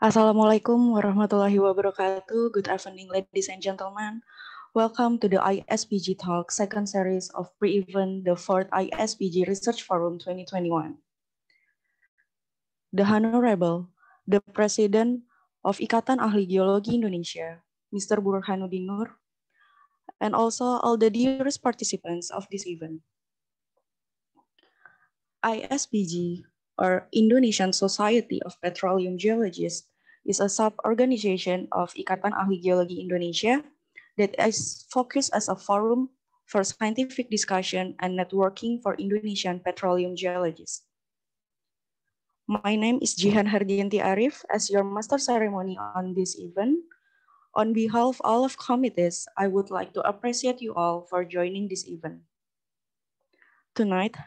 Assalamualaikum warahmatullahi wabarakatuh. Good afternoon, ladies and gentlemen. Welcome to the ISPG Talk, second series of pre-event, the fourth ISPG Research Forum 2021. The Honorable, the President of Ikatan Ahli Geologi Indonesia, Mr. Burhanuddin Nur, and also all the dearest participants of this event. ISPG, or Indonesian Society of Petroleum Geologists, is a sub-organization of Ikatan Ahli Geologi Indonesia that is focused as a forum for scientific discussion and networking for Indonesian petroleum geologists. My name is Jihan Hardianti Arif as your master ceremony on this event. On behalf of all of committees, I would like to appreciate you all for joining this event. Tonight,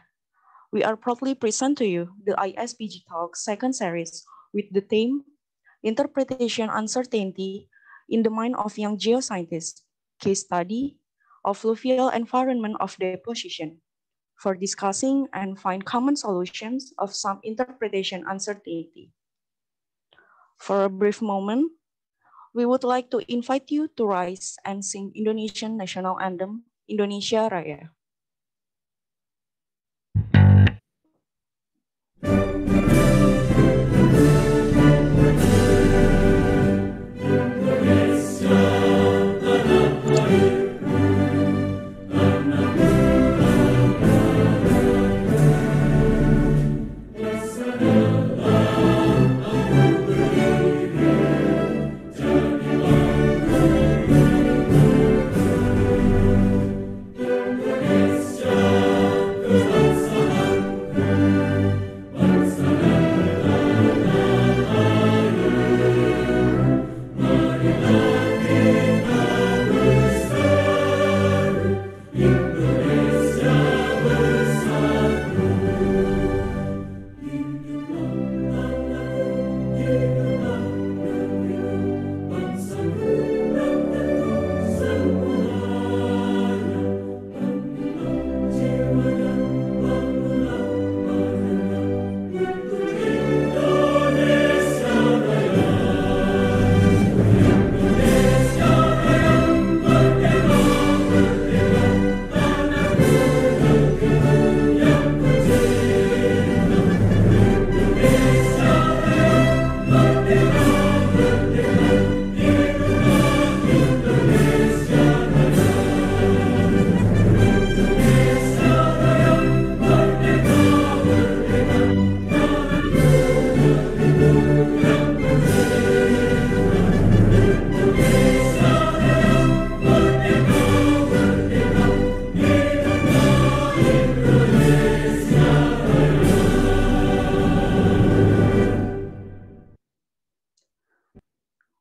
we are proudly present to you the ISPG Talk second series with the theme Interpretation Uncertainty in the Mind of Young Geoscientists, Case Study of Fluvial Environment of Deposition, for discussing and find common solutions of some interpretation uncertainty. For a brief moment, we would like to invite you to rise and sing Indonesian National Anthem, Indonesia Raya.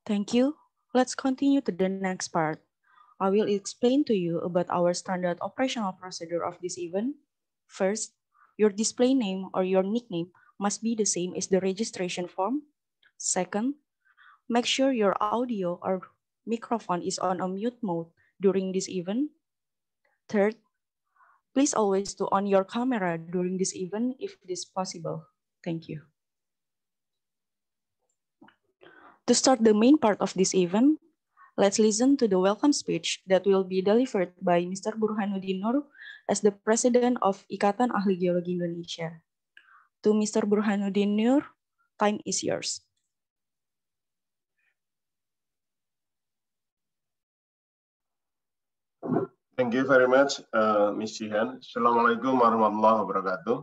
Thank you. Let's continue to the next part. I will explain to you about our standard operational procedure of this event. First, your display name or your nickname must be the same as the registration form. Second, make sure your audio or microphone is on a mute mode during this event. Third, please always to on your camera during this event if it is possible. Thank you. To start the main part of this event, let's listen to the welcome speech that will be delivered by Mr. Burhanuddin Nur as the President of Ikatan Ahli Geologi Indonesia. To Mr. Burhanuddin Nur, time is yours. Thank you very much, Ms. Jihan. Assalamualaikum warahmatullahi wabarakatuh.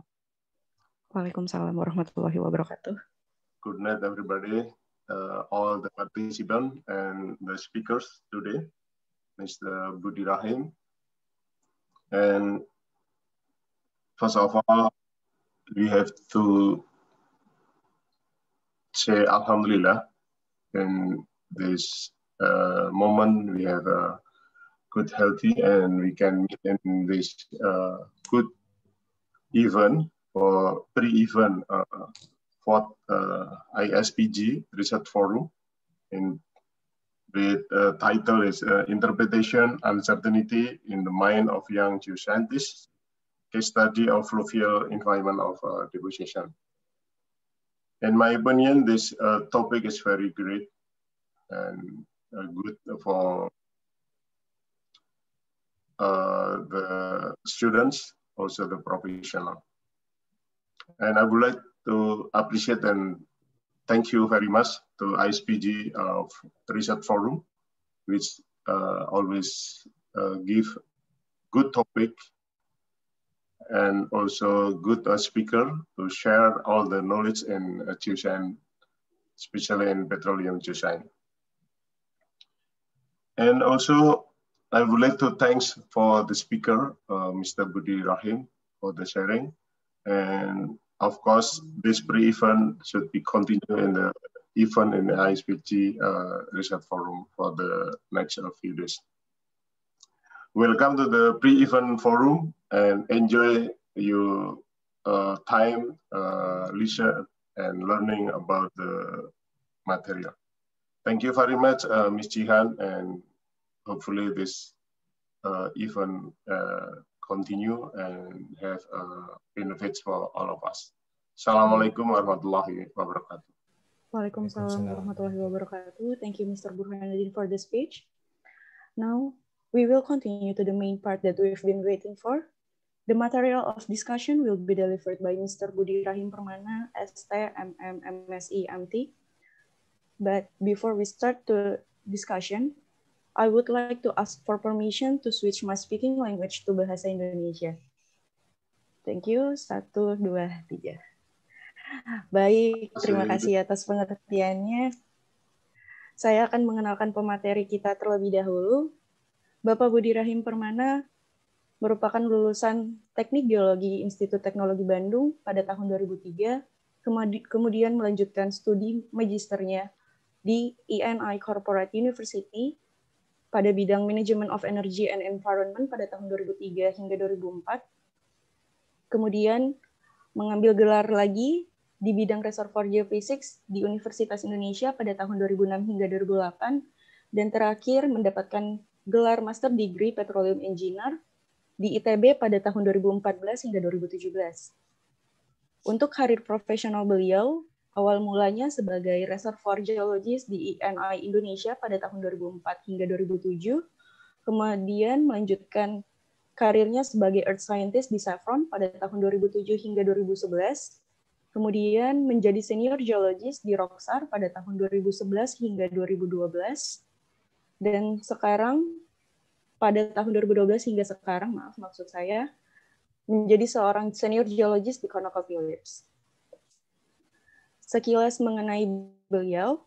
Waalaikumsalam warahmatullahi wabarakatuh. Good night, everybody, all the participants and the speakers today, Mr. Budi Rahim. And first of all, we have to say Alhamdulillah. In this moment, we have a good, healthy, and we can meet in this good event or pre-event for ISPG Research Forum. And the title is Interpretation Uncertainty in the Mind of Young Geoscientists, Case Study of Fluvial Environment of Deposition. In my opinion, this topic is very great and good for the students, also the professional. And I would like to appreciate and thank you very much to ISPG Research Forum, which always give good topic and also good speaker to share all the knowledge in geoscience, especially in petroleum geoscience. And also, I would like to thanks for the speaker, Mr. Budi Rahim, for the sharing. And of course, this pre-event should be continued in the event in the ISPG Research Forum for the next few days. Welcome to the pre-event forum and enjoy your time, leisure, and learning about the material. Thank you very much, Ms. Jihan, and hopefully this event continue and have benefits for all of us. Assalamualaikum warahmatullahi wabarakatuh. Waalaikumsalam warahmatullahi wabarakatuh. Thank you, Mr. Burhanuddin, for the speech. Now, we will continue to the main part that we've been waiting for. The material of discussion will be delivered by Mr. Budi Rahim Permana, ST, MM, MSI, MT. But before we start the discussion, I would like to ask for permission to switch my speaking language to Bahasa Indonesia. Thank you. 1, 2, 3. Baik, terima kasih atas pengertiannya. Saya akan mengenalkan pemateri kita terlebih dahulu. Bapak Budi Rahim Permana merupakan lulusan Teknik Geologi Institut Teknologi Bandung pada tahun 2003, kemudian melanjutkan studi magisternya di INI Corporate University pada bidang Management of Energy and Environment pada tahun 2003 hingga 2004. Kemudian mengambil gelar lagi di bidang Reservoir Geophysics di Universitas Indonesia pada tahun 2006 hingga 2008, dan terakhir mendapatkan gelar Master Degree Petroleum Engineer di ITB pada tahun 2014 hingga 2017. Untuk karir profesional beliau, awal mulanya sebagai Reservoir Geologist di INI Indonesia pada tahun 2004 hingga 2007, kemudian melanjutkan karirnya sebagai Earth Scientist di Chevron pada tahun 2007 hingga 2011, kemudian menjadi Senior Geologist di Rocksar pada tahun 2011 hingga 2012, dan sekarang pada tahun 2012 hingga sekarang, maksud saya, menjadi seorang Senior Geologist di ConocoPhillips. Sekilas mengenai beliau,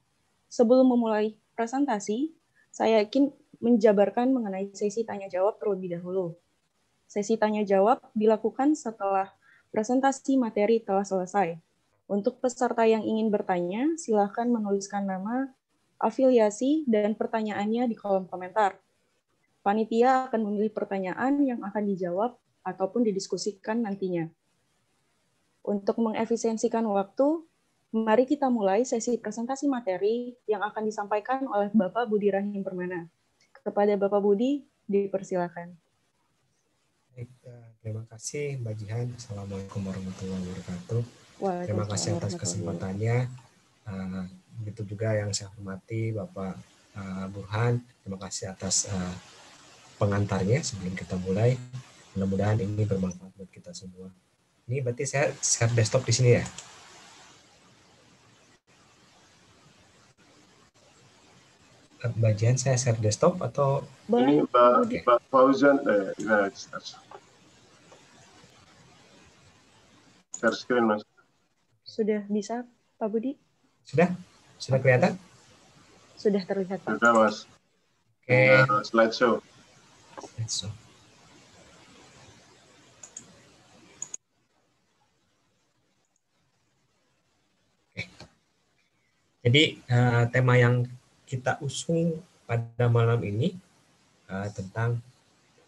sebelum memulai presentasi, saya ingin menjabarkan mengenai sesi tanya-jawab terlebih dahulu. Sesi tanya-jawab dilakukan setelah presentasi materi telah selesai. Untuk peserta yang ingin bertanya, silakan menuliskan nama, afiliasi, dan pertanyaannya di kolom komentar. Panitia akan memilih pertanyaan yang akan dijawab ataupun didiskusikan nantinya. Untuk mengefisiensikan waktu, mari kita mulai sesi presentasi materi yang akan disampaikan oleh Bapak Budi Rahim Permana. Kepada Bapak Budi, dipersilakan. Baik, terima kasih Mbak Jihan. Assalamualaikum warahmatullahi wabarakatuh. Terima kasih atas kesempatannya. Begitu juga yang saya hormati Bapak Burhan. Terima kasih atas pengantarnya sebelum kita mulai. Mudah-mudahan ini bermanfaat buat kita semua. Ini berarti saya share desktop di sini ya? Mbak Jihan, saya share desktop atau? Ini Pak Fauzan, share screen, Mas. Sudah bisa, Pak Budi? Sudah? Sudah kelihatan? Sudah terlihat, Pak. Sudah, Mas. Oke. Slideshow. Jadi tema yang kita usung pada malam ini tentang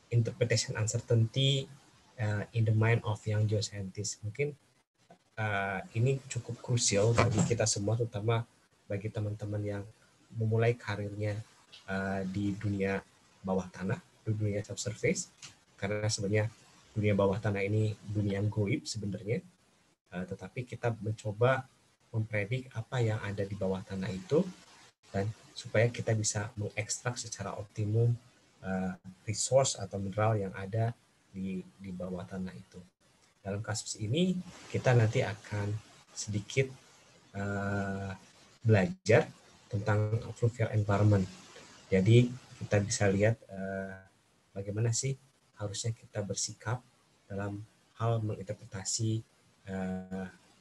interpretation uncertainty in the mind of young geoscientists. Mungkin ini cukup krusial bagi kita semua, terutama bagi teman-teman yang memulai karirnya di dunia bawah tanah, di dunia subsurface, karena sebenarnya dunia bawah tanah ini dunia yang goib sebenarnya, tetapi kita mencoba mempredik apa yang ada di bawah tanah itu, dan supaya kita bisa mengekstrak secara optimum resource atau mineral yang ada di bawah tanah itu. Dalam kasus ini kita nanti akan sedikit belajar tentang fluvial environment. Jadi kita bisa lihat bagaimana sih harusnya kita bersikap dalam hal menginterpretasi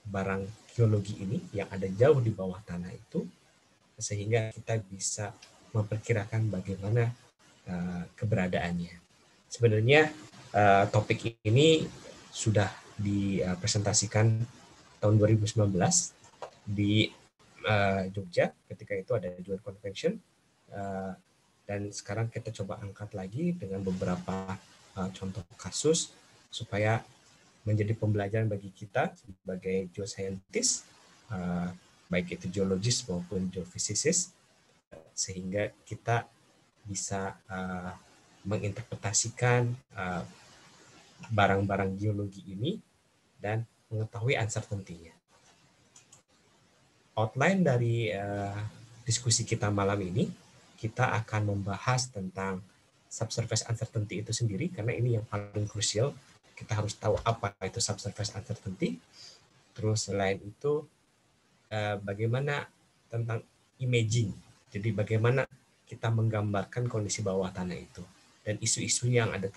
barang geologi ini yang ada jauh di bawah tanah itu, sehingga kita bisa memperkirakan bagaimana keberadaannya. Sebenarnya topik ini sudah dipresentasikan tahun 2019 di Jogja, ketika itu ada Joint Convention, dan sekarang kita coba angkat lagi dengan beberapa contoh kasus supaya menjadi pembelajaran bagi kita sebagai geoscientist, baik itu geologis maupun geofisikis, sehingga kita bisa menginterpretasikan barang-barang geologi ini dan mengetahui uncertainty-nya. Outline dari diskusi kita malam ini, kita akan membahas tentang subsurface uncertainty itu sendiri, karena ini yang paling krusial. Kita harus tahu apa itu subsurface uncertainty. Terus selain itu, bagaimana tentang imaging. Jadi bagaimana kita menggambarkan kondisi bawah tanah itu dan isu-isunya yang ada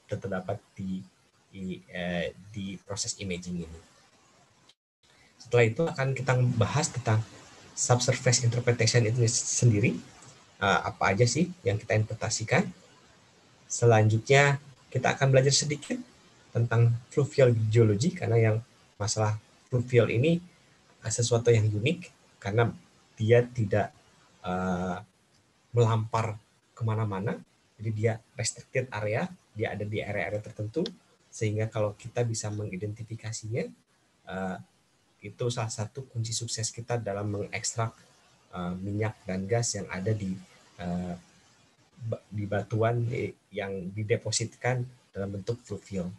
terdapat di proses imaging ini. Setelah itu akan kita bahas tentang subsurface interpretation itu sendiri, apa aja sih yang kita interpretasikan. Selanjutnya kita akan belajar sedikit tentang fluvial geology, karena yang masalah fluvial ini sesuatu yang unik karena dia tidak melampar kemana-mana, jadi dia restricted area, dia ada di area-area tertentu, sehingga kalau kita bisa mengidentifikasinya, itu salah satu kunci sukses kita dalam mengekstrak minyak dan gas yang ada di batuan yang didepositkan dalam bentuk fluvial.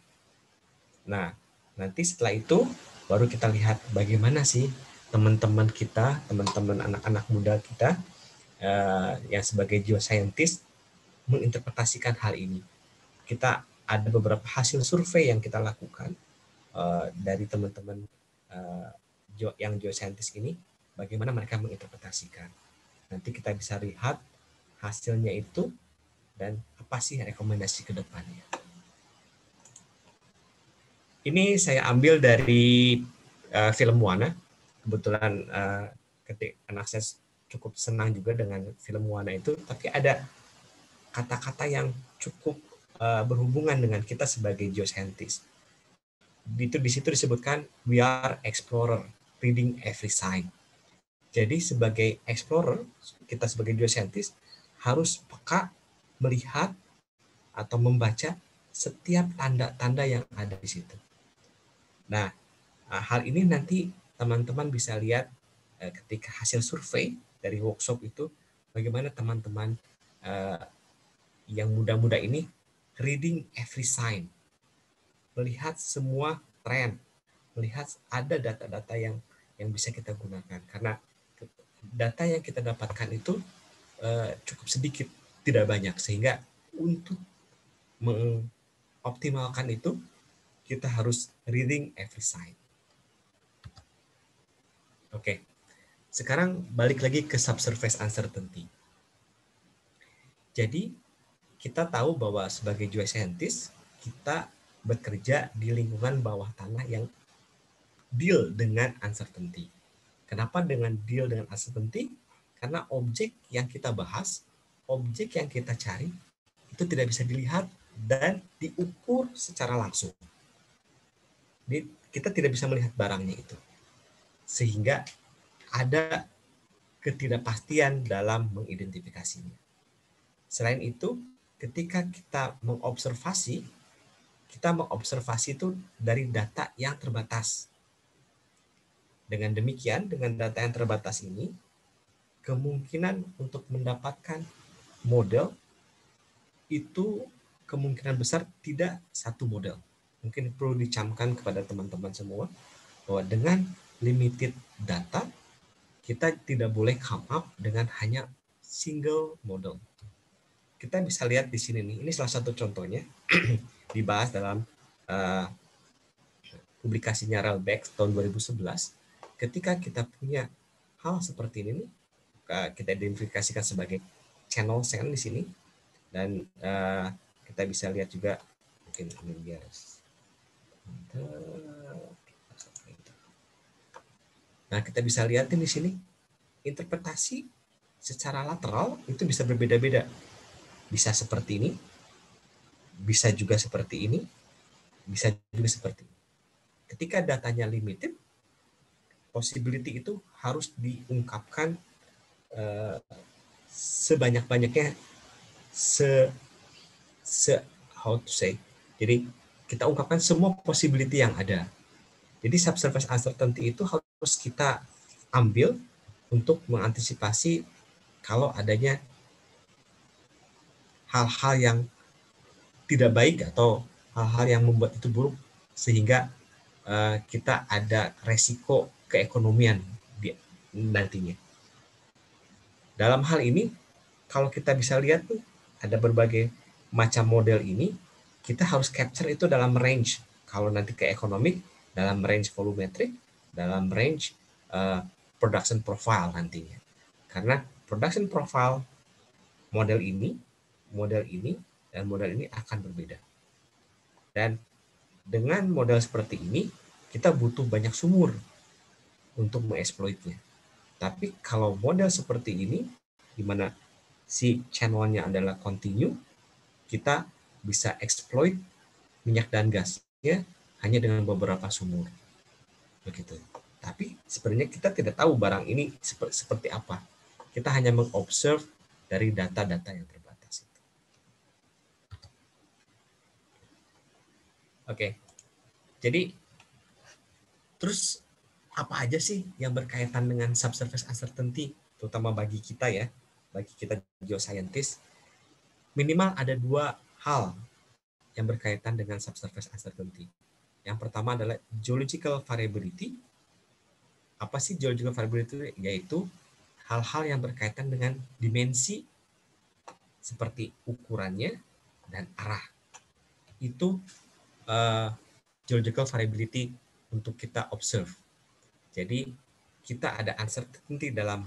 Nah, nanti setelah itu baru kita lihat bagaimana sih teman-teman kita, teman-teman anak-anak muda kita yang sebagai geoscientist menginterpretasikan hal ini. Kita ada beberapa hasil survei yang kita lakukan dari teman-teman yang geoscientist ini, bagaimana mereka menginterpretasikan. Nanti kita bisa lihat hasilnya itu dan apa sih rekomendasi ke depannya. Ini saya ambil dari film Moana. Kebetulan anak saya cukup senang juga dengan film Moana itu, tapi ada kata-kata yang cukup berhubungan dengan kita sebagai geoscientist. Di situ disebutkan we are explorer, reading every sign. Jadi sebagai explorer, kita sebagai geoscientist harus peka melihat atau membaca setiap tanda-tanda yang ada di situ. Nah, hal ini nanti teman-teman bisa lihat ketika hasil survei dari workshop itu, bagaimana teman-teman yang muda-muda ini reading every sign, melihat semua tren, melihat ada data-data yang bisa kita gunakan, karena data yang kita dapatkan itu cukup sedikit, tidak banyak, sehingga untuk mengoptimalkan itu kita harus reading every sign. Oke, sekarang balik lagi ke subsurface uncertainty. Jadi kita tahu bahwa sebagai geoscientist kita bekerja di lingkungan bawah tanah yang deal dengan uncertainty. Kenapa dengan deal dengan uncertainty? Karena objek yang kita bahas, objek yang kita cari itu tidak bisa dilihat dan diukur secara langsung. Kita tidak bisa melihat barangnya itu, sehingga ada ketidakpastian dalam mengidentifikasinya. Selain itu, ketika kita mengobservasi itu dari data yang terbatas. Dengan demikian, dengan data yang terbatas ini, kemungkinan untuk mendapatkan model itu kemungkinan besar tidak satu model. Mungkin perlu dicamkan kepada teman-teman semua bahwa dengan limited data, kita tidak boleh come up dengan hanya single model. Kita bisa lihat di sini nih, ini salah satu contohnya dibahas dalam publikasinya Relbeck tahun 2011. Ketika kita punya hal seperti ini nih, kita identifikasikan sebagai channel send di sini, dan kita bisa lihat juga mungkin ini biar nah kita bisa lihat di sini interpretasi secara lateral itu bisa berbeda-beda, bisa seperti ini, bisa juga seperti ini, bisa juga seperti ini. Ketika datanya limited, possibility itu harus diungkapkan sebanyak-banyaknya, how to say. Jadi kita ungkapkan semua possibility yang ada. Jadi subsurface uncertainty itu harus kita ambil untuk mengantisipasi kalau adanya hal-hal yang tidak baik atau hal-hal yang membuat itu buruk, sehingga kita ada resiko keekonomian nantinya. Dalam hal ini, kalau kita bisa lihat tuh ada berbagai macam model ini, kita harus capture itu dalam range. Kalau nanti ke ekonomi, dalam range volumetric, dalam range production profile nantinya. Karena production profile model ini, dan model ini akan berbeda. Dan dengan model seperti ini, kita butuh banyak sumur untuk mengeksploitnya. Tapi kalau model seperti ini, di mana si channelnya adalah continue, kita bisa exploit minyak dan gasnya hanya dengan beberapa sumur. Begitu. Tapi sebenarnya kita tidak tahu barang ini seperti apa. Kita hanya mengobserve dari data-data yang terbatas itu. Oke. Jadi terus apa aja sih yang berkaitan dengan subsurface uncertainty, terutama bagi kita ya, bagi kita geoscientist? Minimal ada 2 hal yang berkaitan dengan subsurface uncertainty. Yang pertama adalah geological variability. Apa sih geological variability? Yaitu hal-hal yang berkaitan dengan dimensi seperti ukurannya dan arah. Itu geological variability untuk kita observe. Jadi kita ada uncertainty dalam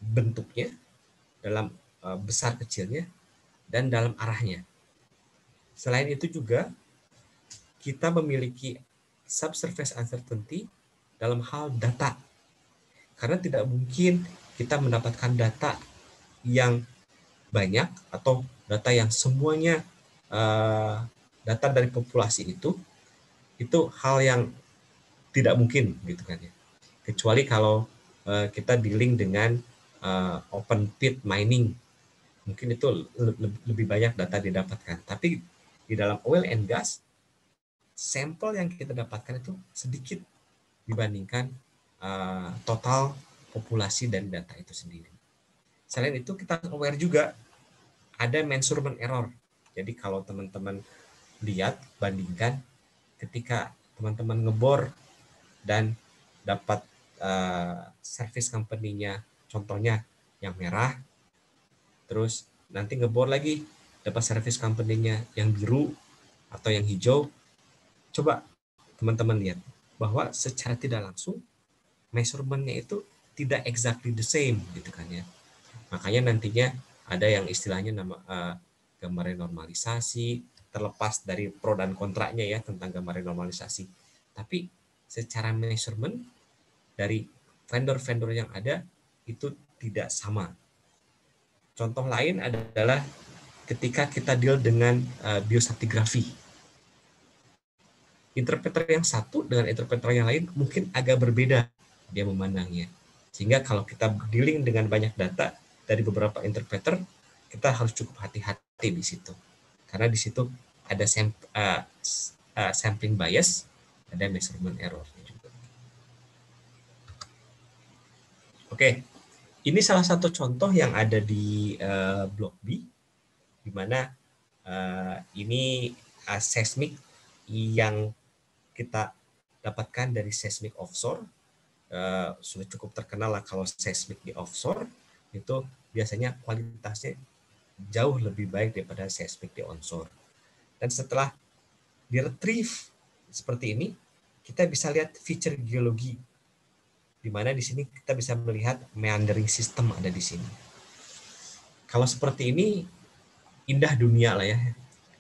bentuknya, dalam besar kecilnya, dan dalam arahnya. Selain itu juga kita memiliki subsurface uncertainty dalam hal data. Karena tidak mungkin kita mendapatkan data yang banyak atau data yang semuanya data dari populasi itu hal yang tidak mungkin gitu kan ya. Kecuali kalau kita dealing dengan open pit mining, mungkin itu lebih banyak data didapatkan. Tapi di dalam oil and gas, sampel yang kita dapatkan itu sedikit dibandingkan total populasi dan data itu sendiri. Selain itu kita aware juga ada measurement error. Jadi kalau teman-teman lihat, bandingkan ketika teman-teman ngebor dan dapat service company-nya, contohnya yang merah, terus nanti ngebor lagi dapat service company-nya yang biru atau yang hijau, coba teman-teman lihat bahwa secara tidak langsung measurement-nya itu tidak exactly the same gitu kan ya. Makanya nantinya ada yang istilahnya nama gambar renormalisasi, terlepas dari pro dan kontraknya ya tentang gambar renormalisasi. Tapi secara measurement dari vendor-vendor yang ada itu tidak sama. Contoh lain adalah ketika kita deal dengan biostratigraphy. Interpreter yang satu dengan interpreter yang lain mungkin agak berbeda dia memandangnya. Sehingga kalau kita dealing dengan banyak data dari beberapa interpreter, kita harus cukup hati-hati di situ. Karena di situ ada sampling bias, ada measurement error juga. Oke, ini salah satu contoh yang ada di blog B, di mana ini seismik yang kita dapatkan dari seismik offshore. sudah cukup terkenal lah kalau seismik di offshore itu biasanya kualitasnya jauh lebih baik daripada seismik di onshore. Dan setelah di retrieve seperti ini, kita bisa lihat feature geologi, di mana di sini kita bisa melihat meandering system ada di sini. Kalau seperti ini indah dunia lah ya,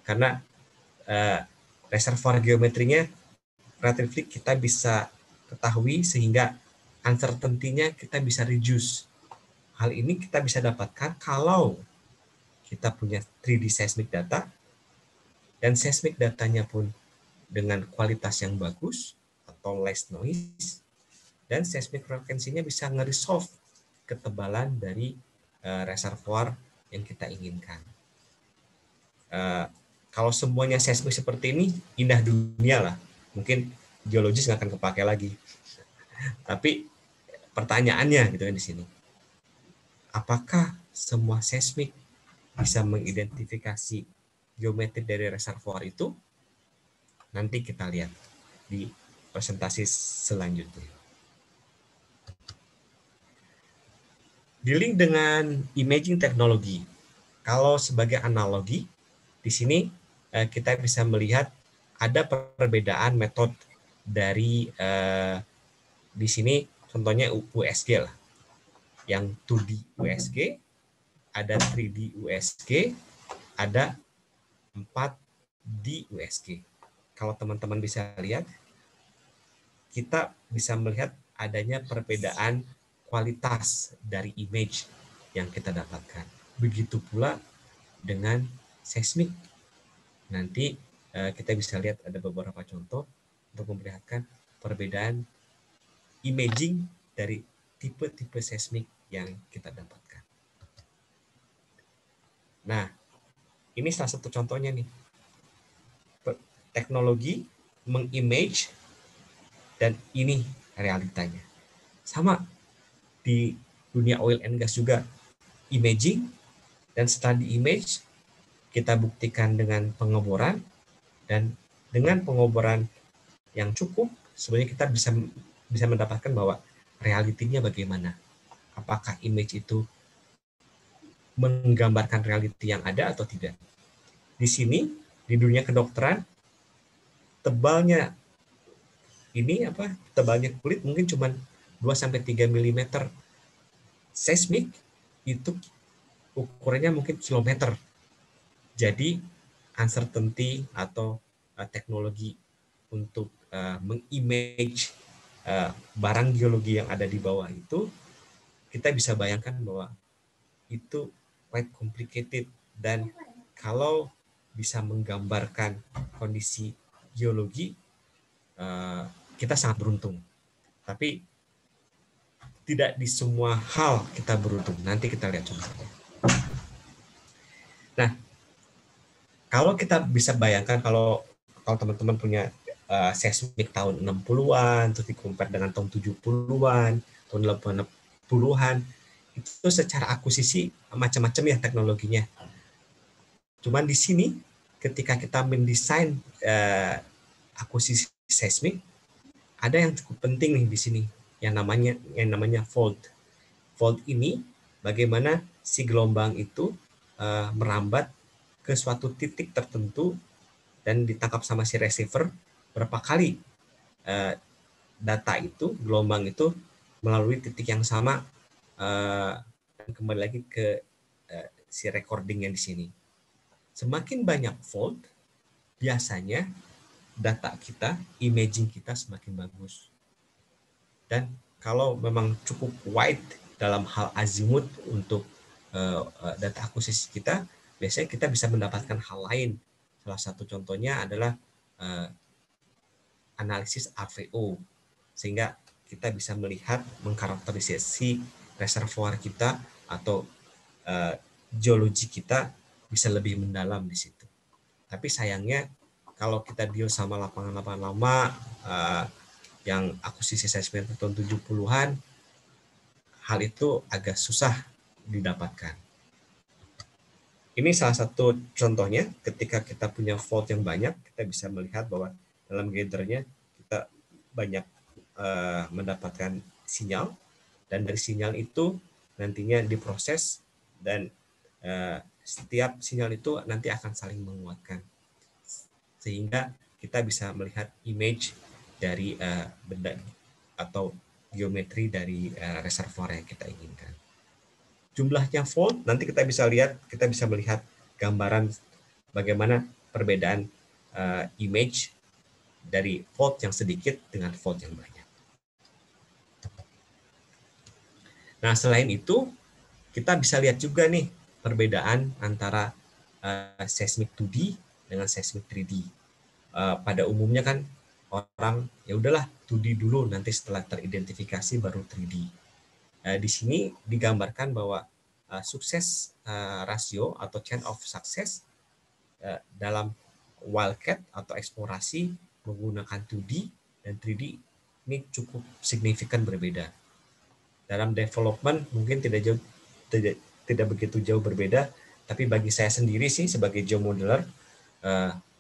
karena reservoir geometrinya relatif kita bisa ketahui sehingga uncertainty-nya kita bisa reduce. Hal ini kita bisa dapatkan kalau kita punya 3D seismic data dan seismic datanya pun dengan kualitas yang bagus atau less noise, dan seismic frekuensinya bisa nge-resolve ketebalan dari reservoir yang kita inginkan. Kalau semuanya seismik seperti ini, indah dunia lah. Mungkin geologis nggak akan kepake lagi. Tapi pertanyaannya gitu kan di sini, apakah semua seismik bisa mengidentifikasi geometri dari reservoir itu? Nanti kita lihat di presentasi selanjutnya. Dealing dengan imaging teknologi. Kalau sebagai analogi, di sini kita bisa melihat ada perbedaan metode dari di sini contohnya USG lah. Yang 2D USG, ada 3D USG, ada 4D USG. Kalau teman-teman bisa lihat, kita bisa melihat adanya perbedaan kualitas dari image yang kita dapatkan. Begitu pula dengan seismik. Nanti kita bisa lihat ada beberapa contoh untuk memperlihatkan perbedaan imaging dari tipe-tipe seismik yang kita dapatkan. Nah, ini salah satu contohnya nih. Teknologi mengimage dan ini realitanya. Sama di dunia oil and gas juga imaging, dan setelah di image kita buktikan dengan pengeboran, dan dengan pengeboran yang cukup sebenarnya kita bisa mendapatkan bahwa realitinya bagaimana. Apakah image itu menggambarkan realiti yang ada atau tidak. Di sini di dunia kedokteran tebalnya kulit mungkin cuma 2-3 mm. Seismik itu ukurannya mungkin kilometer. Jadi uncertainty atau teknologi untuk mengimage barang geologi yang ada di bawah itu, kita bisa bayangkan bahwa itu quite complicated, dan kalau bisa menggambarkan kondisi geologi, kita sangat beruntung. Tapi tidak di semua hal kita beruntung. Nanti kita lihat contohnya. Nah, kalau kita bisa bayangkan kalau teman-teman punya seismik tahun 60-an, terus di-compare dengan tahun 70-an, tahun 80-an, itu secara akuisisi macam-macam ya teknologinya. Cuman di sini ketika kita mendesain akuisisi seismik, ada yang cukup penting nih di sini yang namanya fault. Fault ini bagaimana si gelombang itu merambat ke suatu titik tertentu dan ditangkap sama si receiver berapa kali data itu, gelombang itu melalui titik yang sama, dan kembali lagi ke si recordingnya di sini. Semakin banyak fault, biasanya data kita, imaging kita semakin bagus. Dan kalau memang cukup wide dalam hal azimut untuk data akuisisi kita, biasanya kita bisa mendapatkan hal lain. Salah satu contohnya adalah analisis RVO, sehingga kita bisa melihat mengkarakterisasi reservoir kita atau geologi kita bisa lebih mendalam di situ. Tapi sayangnya kalau kita deal sama lapangan-lapangan lama yang akuisisi seismik tahun 70-an, hal itu agak susah didapatkan. Ini salah satu contohnya, ketika kita punya fault yang banyak, kita bisa melihat bahwa dalam gathernya kita banyak mendapatkan sinyal, dan dari sinyal itu nantinya diproses, dan setiap sinyal itu nanti akan saling menguatkan sehingga kita bisa melihat image dari benda atau geometri dari reservoir yang kita inginkan. Jumlahnya volt nanti kita bisa lihat, kita bisa melihat gambaran bagaimana perbedaan image dari volt yang sedikit dengan volt yang banyak. Nah, selain itu kita bisa lihat juga nih perbedaan antara seismic 2D dengan seismic 3D. Pada umumnya kan orang ya udahlah 2D dulu, nanti setelah teridentifikasi baru 3D. Di sini digambarkan bahwa sukses rasio atau chain of success dalam wildcat atau eksplorasi menggunakan 2D dan 3D ini cukup signifikan berbeda. Dalam development mungkin tidak begitu jauh berbeda, tapi bagi saya sendiri sih sebagai geomodeler,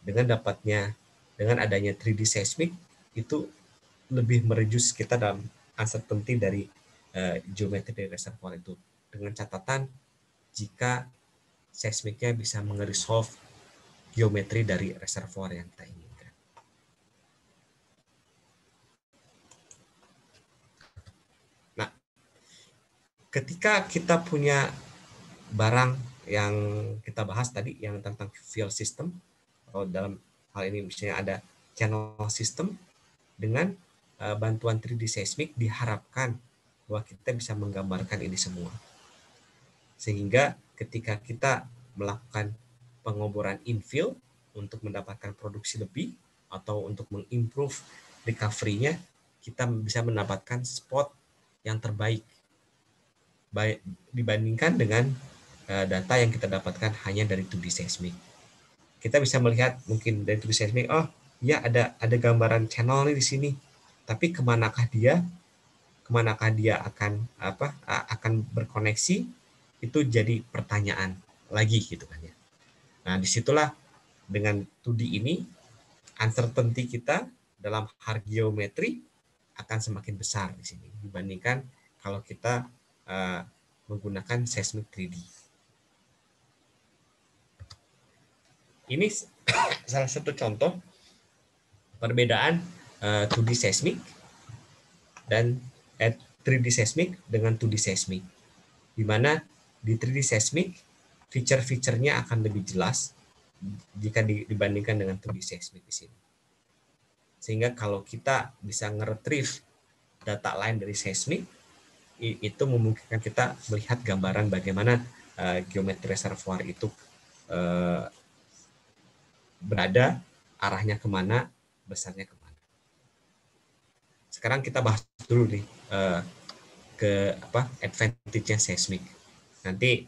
dengan adanya 3D seismic itu lebih mereduce kita dalam uncertainty dari geometri dari reservoir itu, dengan catatan jika seismiknya bisa meresolve geometri dari reservoir yang kita inginkan. Nah, ketika kita punya barang yang kita bahas tadi yang tentang field system, atau dalam hal ini misalnya ada channel system, dengan bantuan 3D seismic diharapkan bahwa kita bisa menggambarkan ini semua. Sehingga ketika kita melakukan pengoboran infill untuk mendapatkan produksi lebih atau untuk mengimprove recovery-nya, kita bisa mendapatkan spot yang terbaik dibandingkan dengan data yang kita dapatkan hanya dari 2D seismic. Kita bisa melihat mungkin dari 2D seismic, oh ya ada gambaran channel nih di sini, tapi kemanakah dia akan berkoneksi, itu jadi pertanyaan lagi gitu kan ya. Nah, disitulah dengan 2D ini uncertainty kita dalam hal geometri akan semakin besar di sini dibandingkan kalau kita menggunakan seismic 3D. Ini salah satu contoh perbedaan 2D seismic dan 3D seismic dengan 2D seismic, di mana di 3D seismic feature-feature-nya akan lebih jelas jika dibandingkan dengan 2D seismic di sini. Sehingga kalau kita bisa nge-retrieve data lain dari seismic, itu memungkinkan kita melihat gambaran bagaimana geometri reservoir itu berada, arahnya kemana, besarnya kemana. Sekarang kita bahas dulu nih advantage-nya seismic. Nanti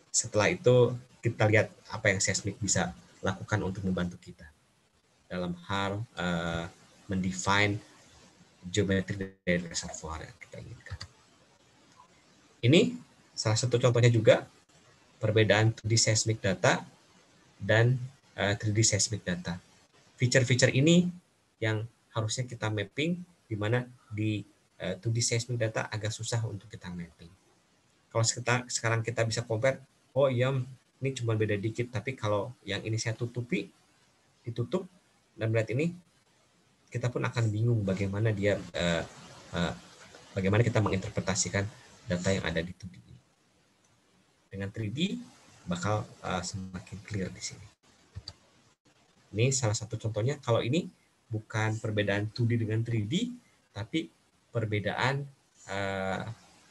setelah itu kita lihat apa yang seismic bisa lakukan untuk membantu kita dalam hal mendefine geometri dari reservoir yang kita inginkan. Ini salah satu contohnya juga perbedaan 2D seismic data dan 3D seismic data. Feature-feature ini yang harusnya kita mapping, di mana di 2D seismic data agak susah untuk kita mapping. Kalau sekarang kita bisa compare, oh iya ini cuma beda dikit, tapi kalau yang ini saya ditutup, dan melihat ini, kita pun akan bingung bagaimana bagaimana kita menginterpretasikan data yang ada di 2D. Dengan 3D bakal semakin clear di sini. Ini salah satu contohnya. Kalau ini bukan perbedaan 2D dengan 3D, tapi perbedaan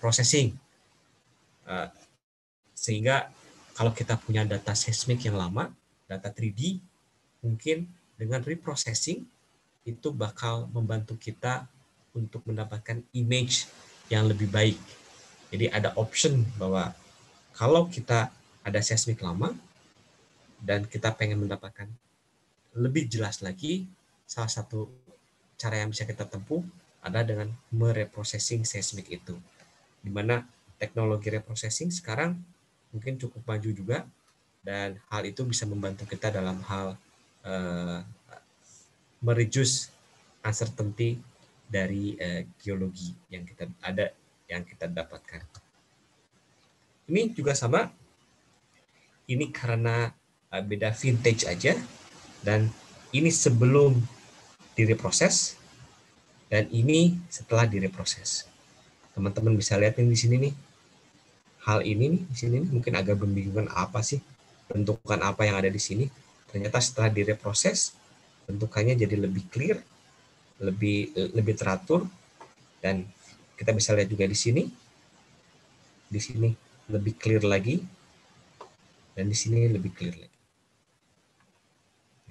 processing. Sehingga kalau kita punya data seismik yang lama, data 3D, mungkin dengan reprocessing itu bakal membantu kita untuk mendapatkan image yang lebih baik. Jadi ada option bahwa kalau kita ada seismik lama dan kita pengen mendapatkan lebih jelas lagi, salah satu cara yang bisa kita tempuh adalah dengan mereprocessing seismik itu. Di mana teknologi reprocessing sekarang mungkin cukup maju juga, dan hal itu bisa membantu kita dalam hal mereduce uncertainty dari geologi yang kita dapatkan. Ini juga sama. Ini karena beda vintage aja, dan ini sebelum direproses dan ini setelah direproses. Teman-teman bisa lihat di sini nih. Hal ini nih di sini nih, mungkin agak membingungkan, apa sih bentukan apa yang ada di sini. Ternyata setelah direproses bentukannya jadi lebih clear, lebih teratur, dan kita bisa lihat juga di sini lebih clear lagi, dan di sini lebih clear lagi.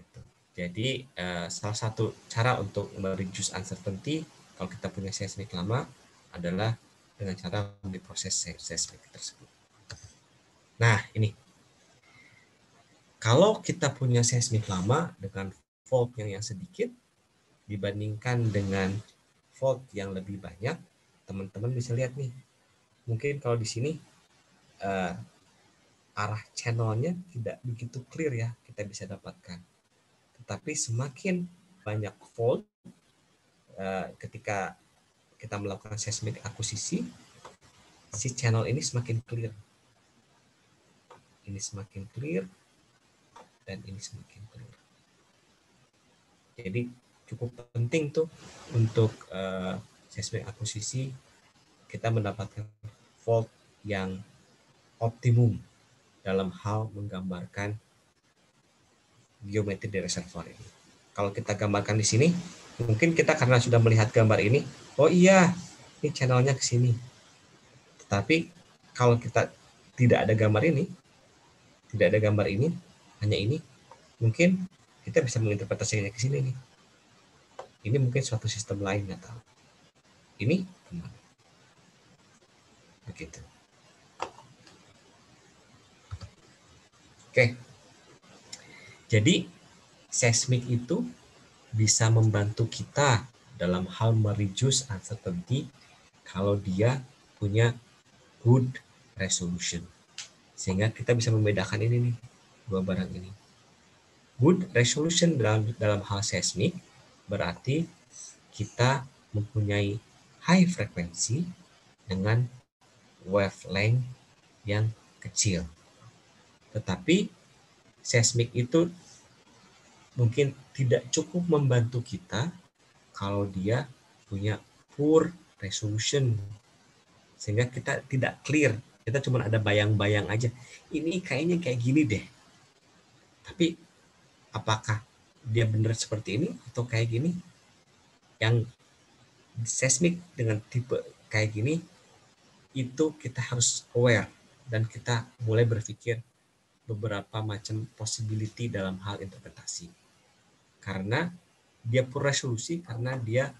Gitu. Jadi salah satu cara untuk mereduce uncertainty kalau kita punya seismik lama adalah dengan cara memproses seismik tersebut. Nah, ini kalau kita punya seismik lama dengan fault yang sedikit dibandingkan dengan fault yang lebih banyak, teman-teman bisa lihat nih. Mungkin kalau di sini arah channelnya tidak begitu clear ya, kita bisa dapatkan. Tetapi semakin banyak fault ketika kita melakukan seismic akuisisi, si channel ini semakin clear. Ini semakin clear, dan ini semakin clear. Jadi cukup penting tuh untuk seismic akuisisi kita mendapatkan fault yang optimum dalam hal menggambarkan geometri di reservoir ini. Kalau kita gambarkan di sini, mungkin kita karena sudah melihat gambar ini, oh iya, ini channelnya ke sini. Tetapi kalau kita tidak ada gambar ini, hanya ini, mungkin kita bisa menginterpretasikannya ke sini nih. Ini mungkin suatu sistem lain, nggak tahu. Ini kemana? Begitu. Oke. Jadi seismik itu bisa membantu kita dalam hal mereduce uncertainty kalau dia punya good resolution. Sehingga kita bisa membedakan ini nih, dua barang ini. Good resolution dalam hal seismik berarti kita mempunyai high frekuensi dengan wavelength yang kecil. Tetapi seismik itu mungkin tidak cukup membantu kita kalau dia punya poor resolution, sehingga kita tidak clear, kita cuma ada bayang-bayang aja, ini kayaknya kayak gini deh, tapi apakah dia benar seperti ini atau kayak gini? Yang seismik dengan tipe kayak gini itu kita harus aware, dan kita mulai berpikir beberapa macam possibility dalam hal interpretasi. Karena dia poor resolusi, karena dia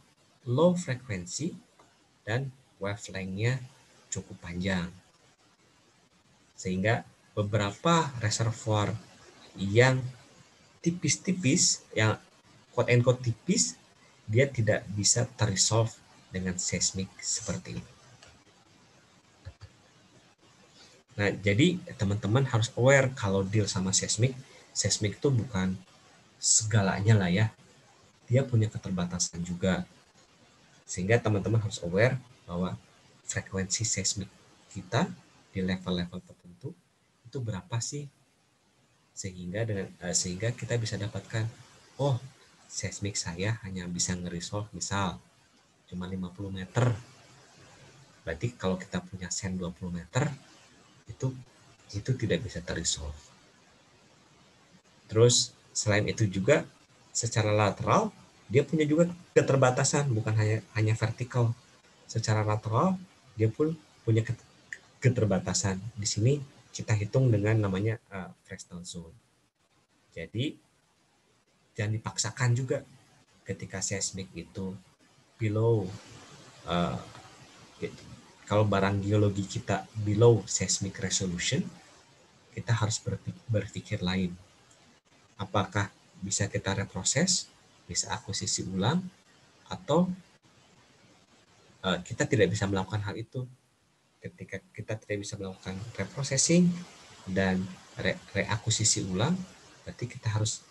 low frekuensi dan wavelength-nya cukup panjang. Sehingga beberapa reservoir yang tipis-tipis, yang quote-unquote tipis, dia tidak bisa terresolve dengan seismik seperti ini. Nah, jadi teman-teman harus aware kalau deal sama seismik itu bukan segalanya lah ya. Dia punya keterbatasan juga. Sehingga teman-teman harus aware bahwa frekuensi seismik kita di level-level tertentu itu berapa sih? Sehingga kita bisa dapatkan, oh, seismik saya hanya bisa nge-resolve misal cuma 50 meter. Berarti kalau kita punya sen 20 meter, itu tidak bisa terresolve. Terus selain itu juga secara lateral dia punya juga keterbatasan, bukan hanya vertikal. Secara lateral dia pun punya keterbatasan. Di sini kita hitung dengan namanya Fresnel zone. Jadi jangan dipaksakan juga ketika seismik itu below, kalau barang geologi kita below seismic resolution, kita harus berpikir lain. Apakah bisa kita reproses, bisa akuisisi ulang, atau kita tidak bisa melakukan hal itu. Ketika kita tidak bisa melakukan reprocessing dan reakuisisi ulang, berarti kita harus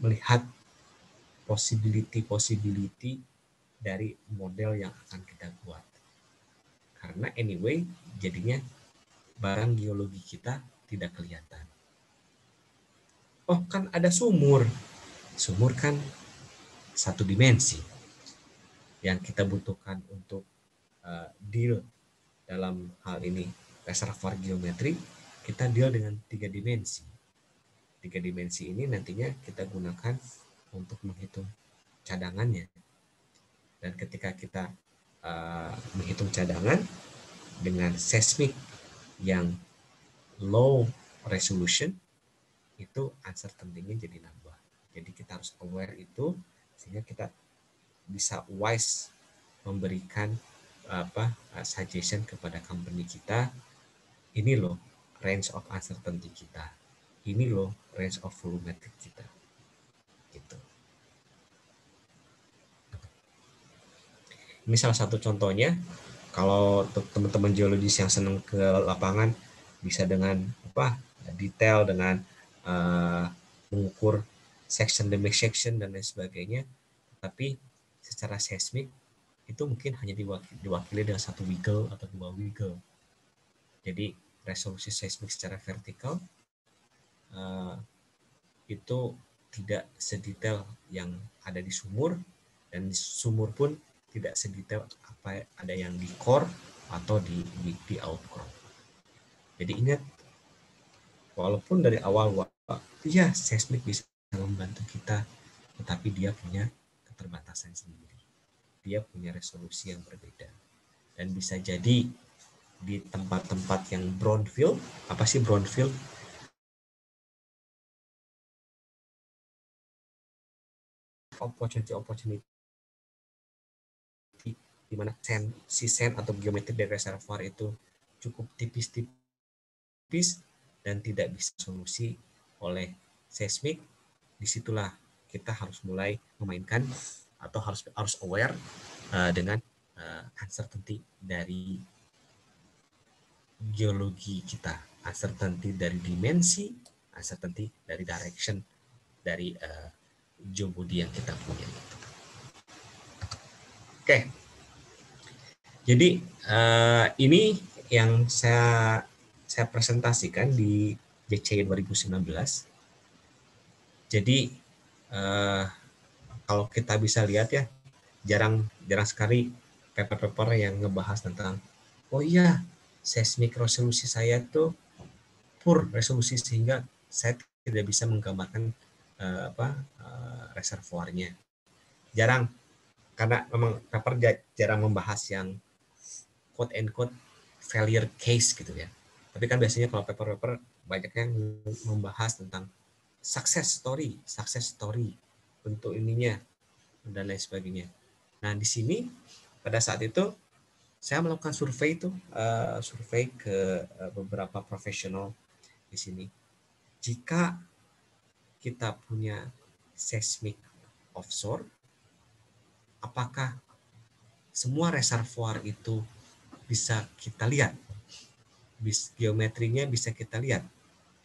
melihat possibility dari model yang akan kita buat. Karena anyway, jadinya barang geologi kita tidak kelihatan. Oh, kan ada sumur. Sumur kan satu dimensi. Yang kita butuhkan untuk deal dalam hal ini reservoir geometri, kita deal dengan 3 dimensi. 3 dimensi ini nantinya kita gunakan untuk menghitung cadangannya. Dan ketika kita menghitung cadangan dengan seismik yang low resolution, itu uncertainty-nya jadi nambah. Jadi kita harus aware itu sehingga kita bisa wise memberikan suggestion kepada company kita. Ini loh range of uncertainty kita. Ini loh range of volumetric kita. Gitu. Ini salah satu contohnya. Kalau teman-teman geologis yang senang ke lapangan bisa dengan detail dengan mengukur section demi section dan lain sebagainya. Tapi secara seismik itu mungkin hanya diwakili dengan 1 wiggle atau 2 wiggle. Jadi resolusi seismik secara vertikal itu tidak sedetail yang ada di sumur, dan di sumur pun tidak sedetail apa ada yang di core atau di outcrop. Jadi ingat, walaupun dari awal ya seismik bisa membantu kita, tetapi dia punya keterbatasan sendiri. Dia punya resolusi yang berbeda. Dan bisa jadi di tempat-tempat yang brownfield, apa sih brownfield? Opportunity di mana si sand atau geometri dari reservoir itu cukup tipis dan tidak bisa solusi oleh seismik. Disitulah kita harus mulai memainkan atau harus aware dengan uncertainty dari geologi kita, uncertainty dari dimensi, uncertainty dari direction dari geobody yang kita punya. Oke. Jadi ini yang saya presentasikan di JCI 2019. Jadi kalau kita bisa lihat ya, jarang sekali paper-paper yang ngebahas tentang oh iya, seismik resolusi saya tuh poor resolusi sehingga saya tidak bisa menggambarkan reservoirnya. Jarang, karena memang paper jarang membahas yang quote and quote failure case gitu ya. Tapi kan biasanya kalau paper-paper banyak yang membahas tentang success story bentuk ininya dan lain sebagainya. Nah di sini pada saat itu saya melakukan survei ke beberapa profesional di sini. Jika kita punya seismic offshore, apakah semua reservoir itu bisa kita lihat? Geometrinya bisa kita lihat.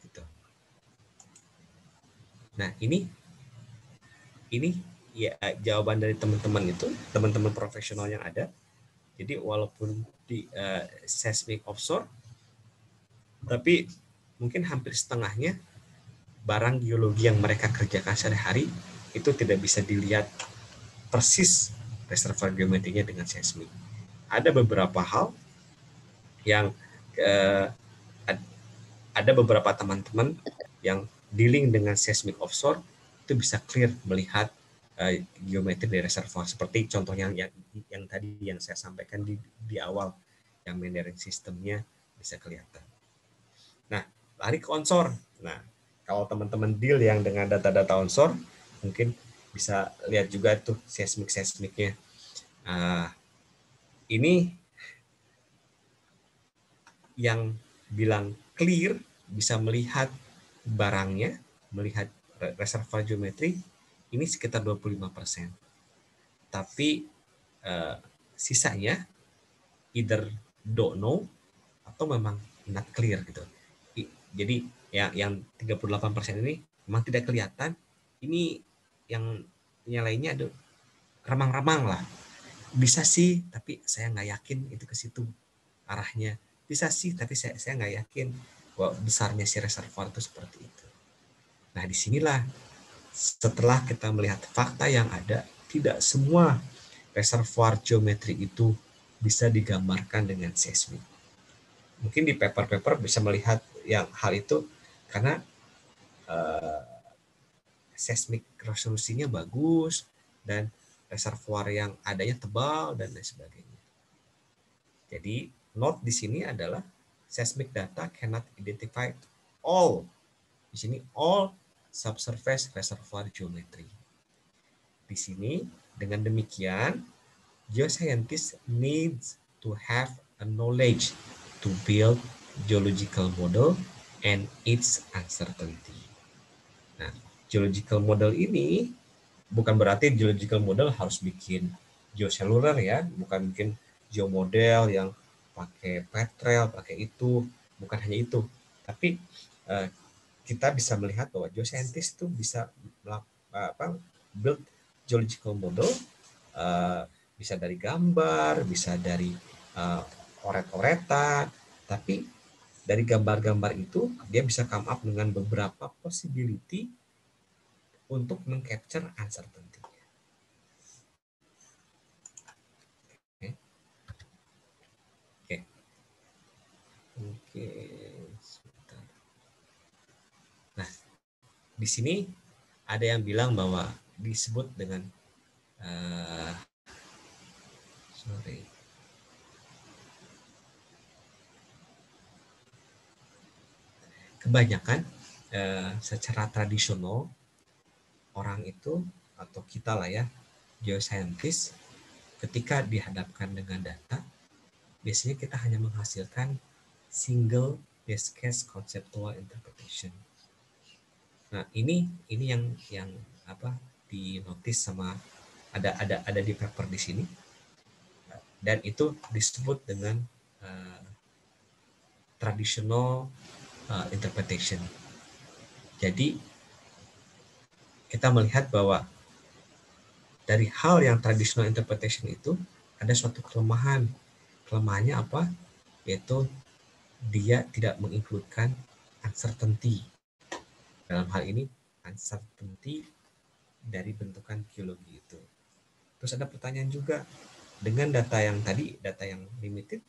Gitu. Nah ini ya jawaban dari teman-teman profesional yang ada. Jadi walaupun di seismic offshore, tapi mungkin hampir setengahnya barang geologi yang mereka kerjakan sehari-hari itu tidak bisa dilihat persis reservoir geometrinya dengan seismik. Ada beberapa hal yang ada beberapa teman-teman yang dealing dengan seismic offshore itu bisa clear melihat geometri dari reservoir, seperti contohnya yang tadi yang saya sampaikan di awal, yang meandering sistemnya bisa kelihatan. Nah, lari ke onshore. Nah, kalau teman-teman deal yang dengan data-data onshore, mungkin bisa lihat juga tuh seismiknya. Ini yang bilang clear, bisa melihat barangnya, melihat reservoir geometri, ini sekitar 25%. Tapi sisanya either don't know atau memang not clear gitu. Jadi yang 38% ini memang tidak kelihatan. Ini yang lainnya ada remang-remang lah. bisa sih, tapi saya nggak yakin itu ke situ arahnya. Bisa sih, tapi saya nggak yakin bahwa besarnya si reservoir itu seperti itu. Nah, disinilah setelah kita melihat fakta yang ada, tidak semua reservoir geometri itu bisa digambarkan dengan seismik. Mungkin di paper-paper bisa melihat yang hal itu karena seismik resolusinya bagus dan reservoir yang adanya tebal dan lain sebagainya. Jadi note di sini adalah seismic data cannot identify all. Di sini all subsurface reservoir geometry. Di sini dengan demikian geoscientists needs to have a knowledge to build geological model and its uncertainty. Nah, geological model ini bukan berarti geological model harus bikin geocellular ya, bukan bikin geomodel yang pakai petrel, pakai itu, bukan hanya itu. Tapi kita bisa melihat bahwa geoscientist itu bisa build geological model, bisa dari gambar, bisa dari oret-oretan, tapi dari gambar-gambar itu dia bisa come up dengan beberapa possibility untuk mengcapture uncertainty. Oke, sebentar. Nah, di sini ada yang bilang bahwa disebut dengan kebanyakan secara tradisional orang itu atau kita lah ya, geoscientist, ketika dihadapkan dengan data, biasanya kita hanya menghasilkan single best case conceptual interpretation. Nah, ini yang di notice sama ada di paper di sini, dan itu disebut dengan traditional interpretation. Jadi kita melihat bahwa dari hal yang traditional interpretation itu ada suatu kelemahan. Kelemahannya apa? Yaitu dia tidak menginkludkan uncertainty. Dalam hal ini uncertainty dari bentukan geologi itu. Terus ada pertanyaan juga, dengan data yang tadi, data yang limited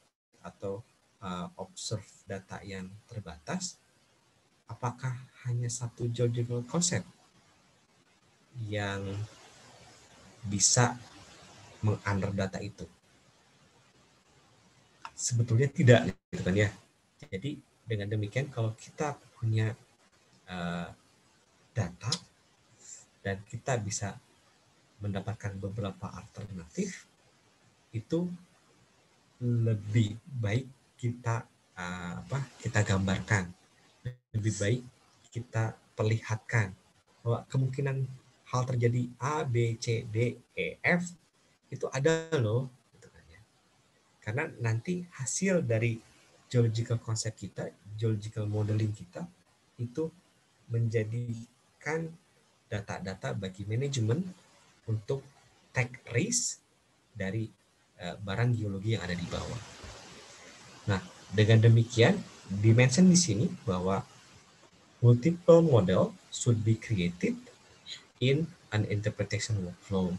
atau observe data yang terbatas, apakah hanya satu geological concept yang bisa meng-under data itu? Sebetulnya tidak, gitu kan ya. Jadi dengan demikian kalau kita punya data dan kita bisa mendapatkan beberapa alternatif, itu lebih baik kita kita gambarkan, lebih baik kita perlihatkan bahwa kemungkinan hal terjadi A, B, C, D, E, F itu ada loh, gitu kan ya. Karena nanti hasil dari geological concept kita, geological modeling kita itu menjadikan data-data bagi manajemen untuk take risk dari barang geologi yang ada di bawah. Nah, dengan demikian dimention di sini bahwa multiple model should be created in an interpretation workflow.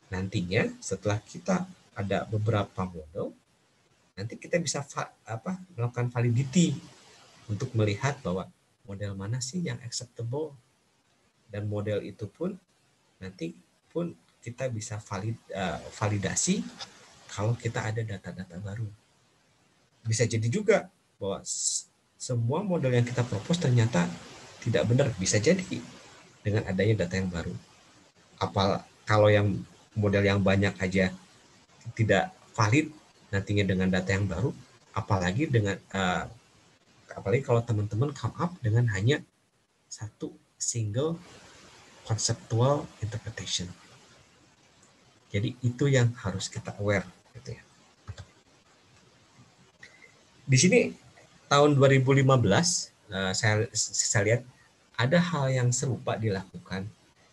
Nantinya setelah kita ada beberapa model, nanti kita bisa melakukan validity untuk melihat bahwa model mana sih yang acceptable, dan model itu pun nanti pun kita bisa validasi kalau kita ada data-data baru. Bisa jadi juga bahwa semua model yang kita propose ternyata tidak benar, bisa jadi dengan adanya data yang baru. Kalau yang model yang banyak aja tidak valid nantinya dengan data yang baru, apalagi kalau teman-teman come up dengan hanya satu single conceptual interpretation. Jadi itu yang harus kita aware, gitu ya. Di sini tahun 2015 saya lihat ada hal yang serupa dilakukan.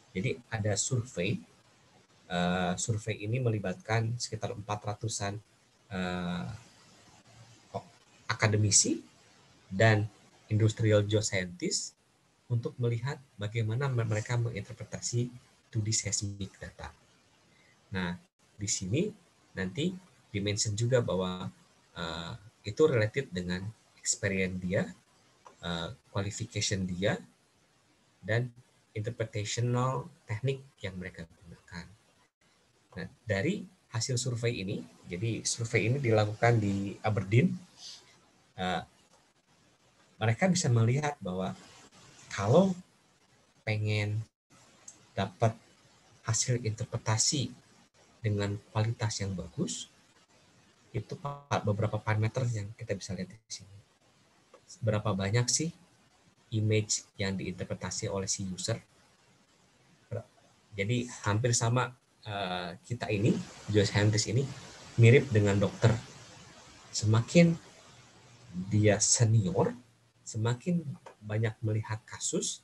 Jadi ada survei survei ini melibatkan sekitar 400-an akademisi dan industrial geoscientist untuk melihat bagaimana mereka menginterpretasi 2D seismic data. Nah, di sini nanti dimention juga bahwa itu related dengan experience dia, qualification dia, dan interpretational teknik yang mereka gunakan. Nah, dari hasil survei ini, jadi survei ini dilakukan di Aberdeen, mereka bisa melihat bahwa kalau pengen dapat hasil interpretasi dengan kualitas yang bagus, itu beberapa parameter yang kita bisa lihat di sini. Berapa banyak sih image yang diinterpretasi oleh si user. Jadi hampir sama kita ini, geoscientist ini, mirip dengan dokter. Semakin dia senior, semakin banyak melihat kasus,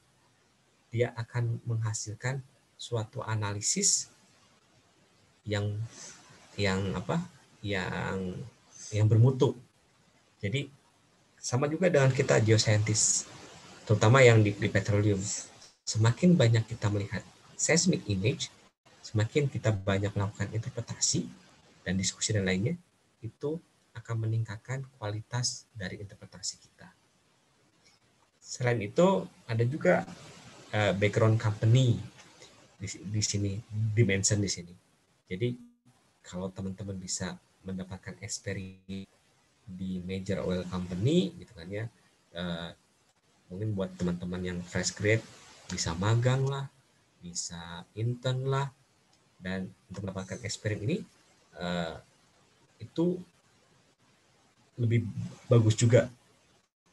dia akan menghasilkan suatu analisis yang bermutu. Jadi sama juga dengan kita geoscientist, terutama yang di petroleum. Semakin banyak kita melihat seismic image, semakin kita banyak melakukan interpretasi dan diskusi dan lainnya, itu akan meningkatkan kualitas dari interpretasi kita. Selain itu, ada juga background company di sini, dimension di sini. Jadi kalau teman-teman bisa mendapatkan experience di major oil company, gitu kan ya, mungkin buat teman-teman yang fresh grade bisa magang lah, bisa intern lah, dan untuk mendapatkan experience ini itu lebih bagus juga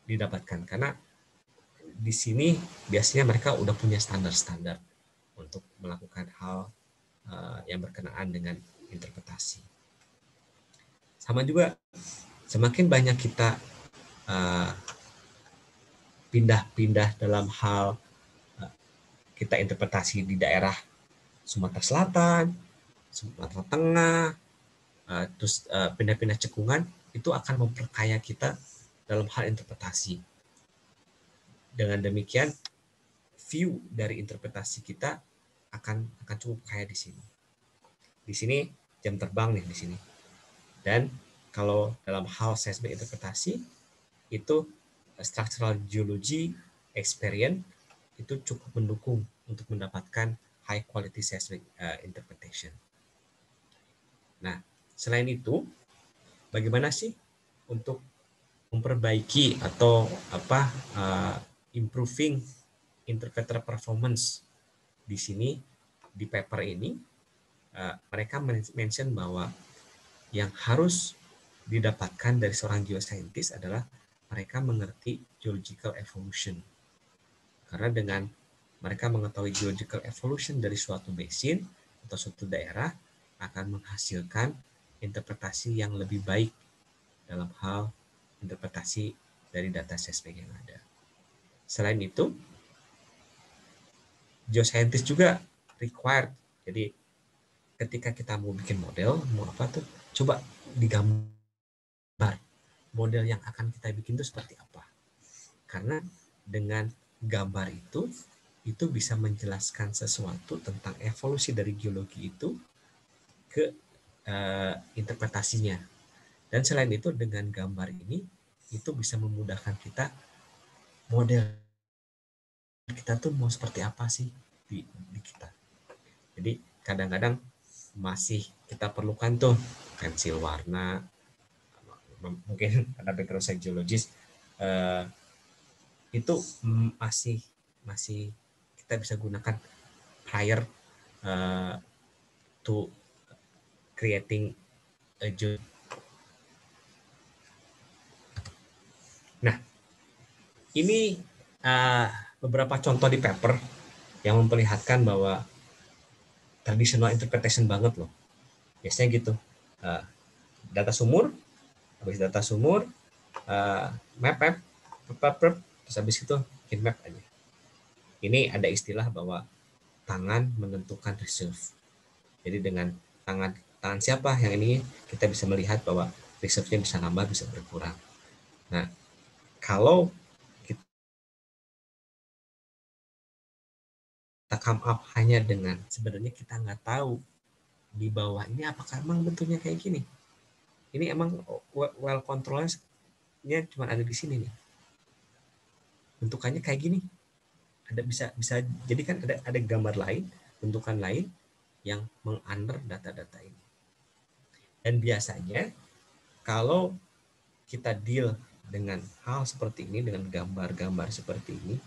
didapatkan, karena di sini biasanya mereka udah punya standar-standar untuk melakukan hal yang berkenaan dengan interpretasi. Sama juga, semakin banyak kita pindah-pindah dalam hal kita interpretasi di daerah Sumatera Selatan, Sumatera Tengah, terus pindah-pindah cekungan, itu akan memperkaya kita dalam hal interpretasi. Dengan demikian, view dari interpretasi kita akan cukup kaya di sini. Di sini jam terbang nih di sini. Dan kalau dalam hal seismic interpretasi, itu structural geology experience itu cukup mendukung untuk mendapatkan high quality seismic interpretation. Nah, selain itu, bagaimana sih untuk memperbaiki atau improving interpreter performance? Di sini di paper ini mereka mention bahwa yang harus didapatkan dari seorang geoscientist adalah mereka mengerti geological evolution. Karena dengan mereka mengetahui geological evolution dari suatu basin atau suatu daerah akan menghasilkan interpretasi yang lebih baik dalam hal interpretasi dari data seismik yang ada. Selain itu, geoscientist juga required. Jadi ketika kita mau bikin model, mau apa tuh, coba digambar model yang akan kita bikin itu seperti apa. Karena dengan gambar itu bisa menjelaskan sesuatu tentang evolusi dari geologi itu ke interpretasinya. Dan selain itu, dengan gambar ini itu bisa memudahkan kita model kita tuh mau seperti apa sih di kita. Jadi kadang-kadang masih kita perlukan tuh pensil warna, mungkin karena background saya geologis, itu masih kita bisa gunakan prior to creating a geology. Nah, ini beberapa contoh di paper yang memperlihatkan bahwa traditional interpretation banget loh. Biasanya gitu, data sumur, habis data sumur, map, terus habis itu bikin map aja. Ini ada istilah bahwa tangan menentukan reserve. Jadi dengan tangan siapa yang ini kita bisa melihat bahwa reserve-nya bisa nambah, bisa berkurang. Nah, kalau kita come up hanya dengan sebenarnya kita nggak tahu di bawah ini apakah emang bentuknya kayak gini. Ini emang well controlnya cuma ada di sini nih. Bentukannya kayak gini. Ada bisa jadi kan ada gambar lain, bentukan lain yang meng-under data-data ini. Dan biasanya kalau kita deal dengan hal seperti ini, dengan gambar-gambar seperti ini,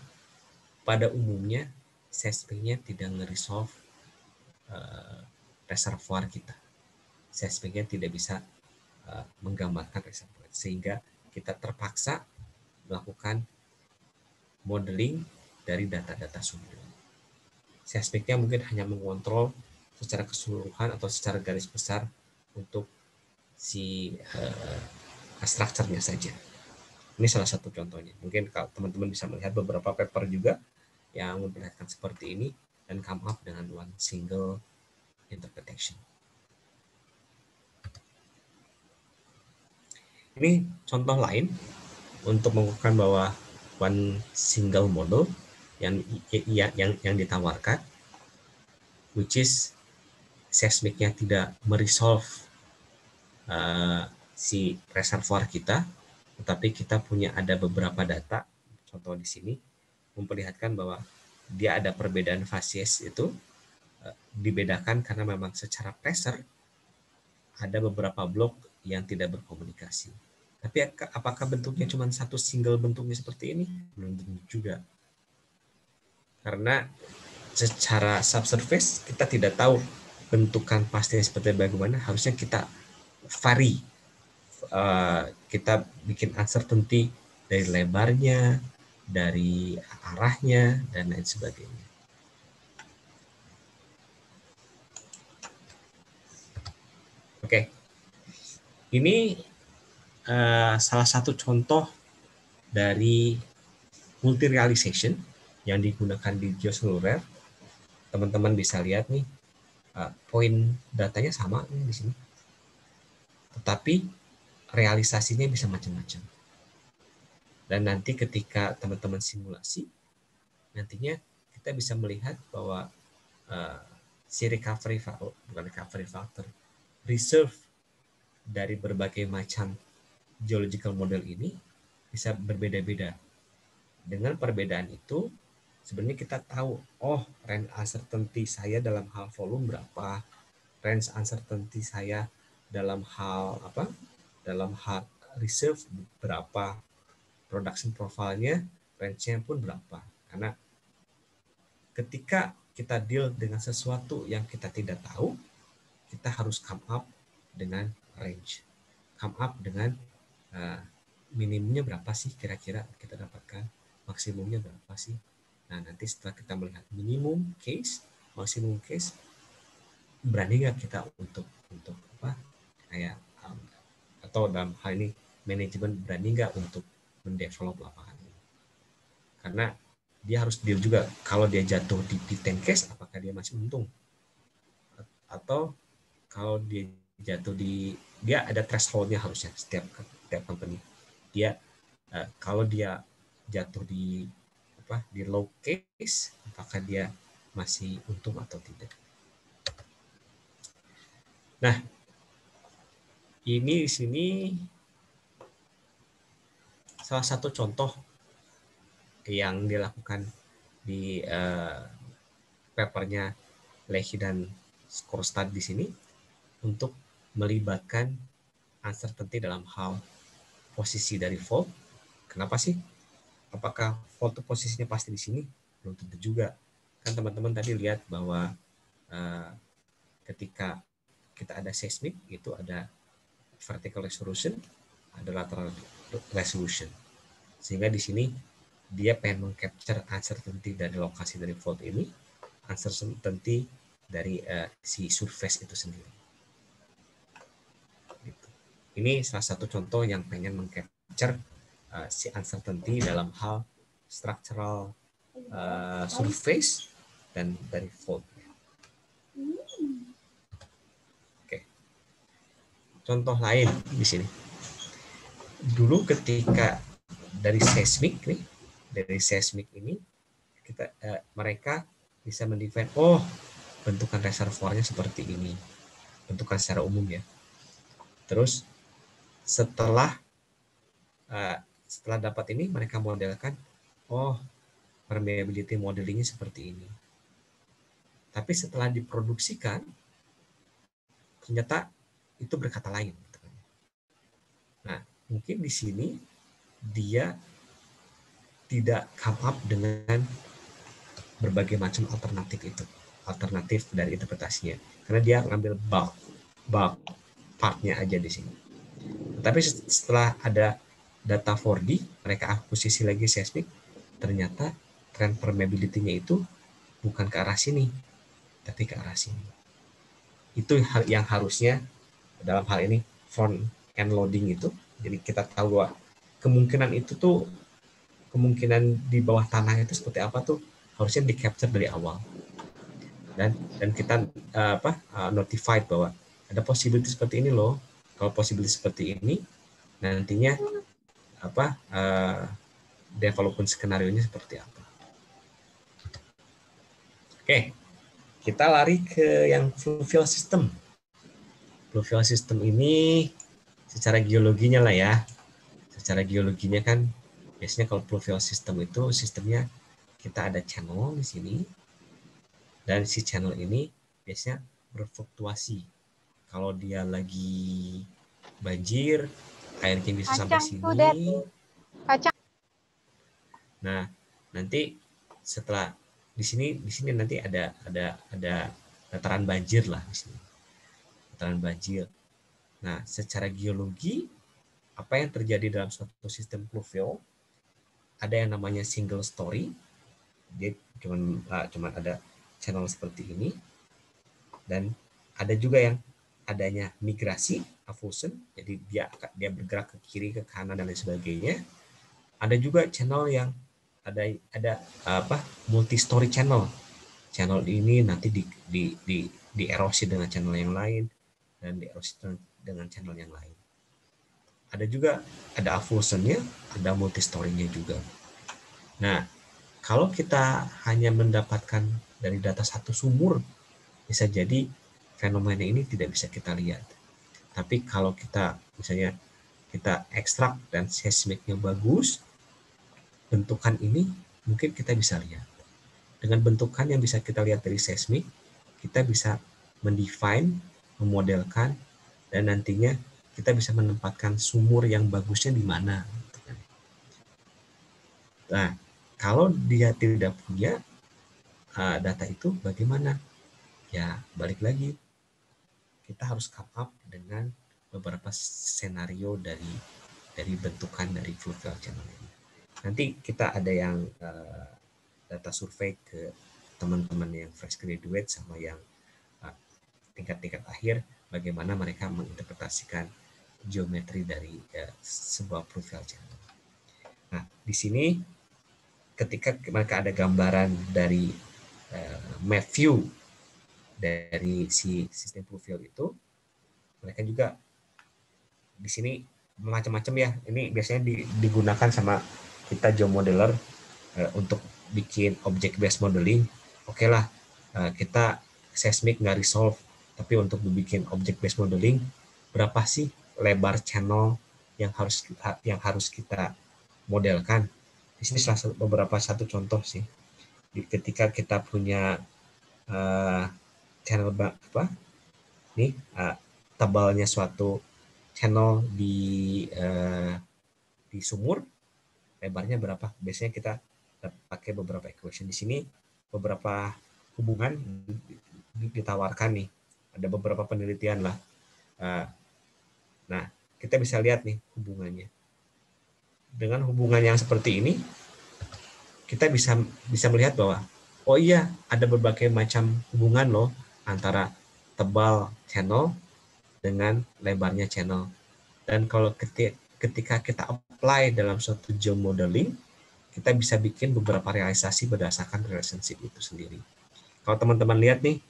pada umumnya seismiknya tidak nge-resolve reservoir kita. Seismiknya tidak bisa menggambarkan reservoir, sehingga kita terpaksa melakukan modeling dari data-data sumber. Seismiknya mungkin hanya mengontrol secara keseluruhan atau secara garis besar untuk si strukturnya saja. Ini salah satu contohnya. Mungkin kalau teman-teman bisa melihat beberapa paper juga yang memperlihatkan seperti ini dan come up dengan one single interpretation. Ini contoh lain untuk mengukuhkan bahwa one single model yang ditawarkan, which is seismiknya tidak meresolve si reservoir kita, tetapi kita punya ada beberapa data, contoh di sini memperlihatkan bahwa dia ada perbedaan facies itu dibedakan karena memang secara pressure ada beberapa blok yang tidak berkomunikasi. Tapi apakah bentuknya cuma satu single bentuknya seperti ini? Belum tentu juga. Karena secara subsurface kita tidak tahu bentukan pastinya seperti bagaimana, harusnya kita vary. Kita bikin uncertainty dari lebarnya, dari arahnya, dan lain sebagainya. Oke, ini salah satu contoh dari multi-realization yang digunakan di geoseluler. Teman-teman bisa lihat nih, poin datanya sama nih di sini. Tetapi realisasinya bisa macam-macam. Dan nanti ketika teman-teman simulasi, nantinya kita bisa melihat bahwa si recovery factor, reserve dari berbagai macam geological model ini bisa berbeda-beda. Dengan perbedaan itu, sebenarnya kita tahu, oh, range uncertainty saya dalam hal volume berapa, range uncertainty saya dalam hal apa? Dalam hal reserve berapa, production profile-nya, range-nya pun berapa. Karena ketika kita deal dengan sesuatu yang kita tidak tahu, kita harus come up dengan range, come up dengan minimumnya berapa sih kira-kira kita dapatkan, maksimumnya berapa sih. Nah, nanti setelah kita melihat minimum case, maksimum case, berani nggak kita untuk apa, kayak atau dalam hal ini manajemen berani nggak untuk mendevelop lapangan ini. Karena dia harus deal juga, kalau dia jatuh di P10 case, apakah dia masih untung, atau kalau dia jatuh di, dia ada threshold-nya harusnya setiap company. Dia kalau dia jatuh di apa, di low case, apakah dia masih untung atau tidak. Nah, ini di sini salah satu contoh yang dilakukan di papernya Lehi dan Skorstad di sini untuk melibatkan uncertainty dalam hal posisi dari fault. Kenapa sih? Apakah fault itu posisinya pasti di sini? Belum tentu juga. Kan teman-teman tadi lihat bahwa ketika kita ada seismic, itu ada vertical resolution, ada lateral resolution. Sehingga di sini dia pengen mengcapture uncertainty dari lokasi dari fault ini, uncertainty dari si surface itu sendiri. Gitu. Ini salah satu contoh yang pengen mengcapture si uncertainty dalam hal structural surface dan dari fault. contoh lain di sini. Dulu ketika dari seismik ini mereka bisa mendefine, oh bentukan reservoirnya seperti ini, bentukan secara umum ya. Terus setelah dapat ini, mereka modelkan, oh permeability modelingnya seperti ini. Tapi setelah diproduksikan, ternyata itu berkata lain. Nah, mungkin di sini dia tidak come up dengan berbagai macam alternatif dari interpretasinya, karena dia ngambil bulk partnya aja di sini. Tapi setelah ada data 4D, mereka akuisisi lagi seismik, ternyata tren permeability-nya itu bukan ke arah sini, tapi ke arah sini. Itu hal yang harusnya dalam hal ini front end loading itu, jadi kita tahu bahwa kemungkinan itu tuh, kemungkinan di bawah tanah itu seperti apa tuh harusnya di capture dari awal, dan kita notified bahwa ada possibility seperti ini loh. Kalau possibility seperti ini, nantinya development skenario-nya seperti apa. Oke, kita lari ke yang fluvial system. Fluvial system ini secara geologinya lah ya. Secara geologinya kan biasanya kalau fluvial system itu sistemnya kita ada channel di sini, dan si channel ini biasanya berfluktuasi. Kalau dia lagi banjir, airnya bisa sampai sini. Nah, nanti setelah di sini nanti ada dataran banjir lah di sini. Dataran banjir. Nah, secara geologi apa yang terjadi dalam suatu sistem fluvial, ada yang namanya single story. Dia cuma ada channel seperti ini, dan ada juga yang adanya migrasi, avulsion, jadi dia bergerak ke kiri, ke kanan, dan lain sebagainya. Ada juga channel yang ada multi story channel. Channel ini nanti di erosi dengan channel yang lain, dan dierosi dengan channel yang lain. Ada juga ada avulsionnya, ada multi story-nya juga. Nah, kalau kita hanya mendapatkan dari data satu sumur, bisa jadi fenomena ini tidak bisa kita lihat. Tapi kalau kita misalnya kita ekstrak dan seismiknya bagus, bentukan ini mungkin kita bisa lihat. Dengan bentukan yang bisa kita lihat dari seismik, kita bisa mendefine, memodelkan, dan nantinya kita bisa menempatkan sumur yang bagusnya di mana. Nah, kalau dia tidak punya data itu, bagaimana? Ya, balik lagi. Kita harus come up dengan beberapa skenario dari bentukan dari fluvial channel ini. Nanti kita ada yang data survei ke teman-teman yang fresh graduate sama yang tingkat-tingkat akhir, bagaimana mereka menginterpretasikan geometri dari sebuah fluvial channel. Nah, di sini ketika mereka ada gambaran dari map view dari si sistem fluvial itu, mereka juga di sini macam-macam ya. Ini biasanya digunakan sama kita geomodeler untuk bikin object based modeling. Oke lah, kita seismik nggak resolve, tapi untuk dibikin object based modeling, berapa sih lebar channel yang harus kita modelkan? Di sini beberapa satu contoh sih. Ketika kita punya channel tebalnya suatu channel di sumur, lebarnya berapa? Biasanya kita pakai beberapa equation. Di sini beberapa hubungan ditawarkan nih. Ada beberapa penelitian lah. Nah, kita bisa lihat nih hubungannya. Dengan hubungan yang seperti ini, kita bisa melihat bahwa oh iya, ada berbagai macam hubungan loh antara tebal channel dengan lebarnya channel. Dan kalau ketika kita apply dalam suatu geomodeling, kita bisa bikin beberapa realisasi berdasarkan relationship itu sendiri. Kalau teman-teman lihat nih,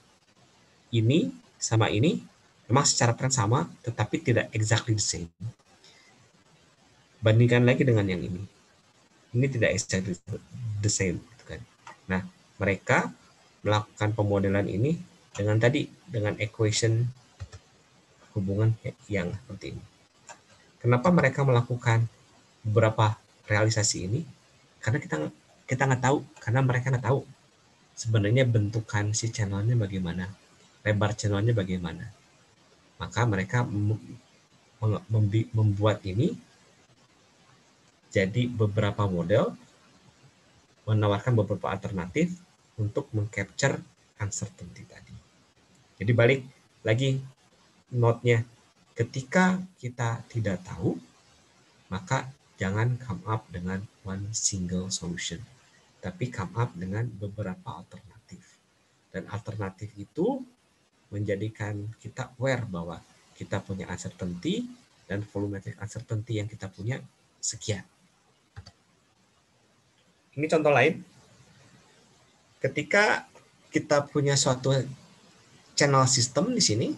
ini sama ini Memang secara tren sama, tetapi tidak exactly the same. Bandingkan lagi dengan yang ini. Ini tidak exactly the same. Gitu kan. Nah, mereka melakukan pemodelan ini dengan equation hubungan yang seperti ini. Kenapa mereka melakukan beberapa realisasi ini? Karena kita nggak tahu, karena mereka nggak tahu sebenarnya bentukan si channelnya bagaimana, lebar channelnya bagaimana. Maka mereka membuat ini jadi beberapa model, menawarkan beberapa alternatif untuk mengcapture uncertainty tadi. Jadi balik lagi note-nya, ketika kita tidak tahu, maka jangan come up dengan one single solution, tapi come up dengan beberapa alternatif. Dan alternatif itu menjadikan kita aware bahwa kita punya uncertainty dan volumetric uncertainty yang kita punya sekian. Ini contoh lain. Ketika kita punya suatu channel system di sini,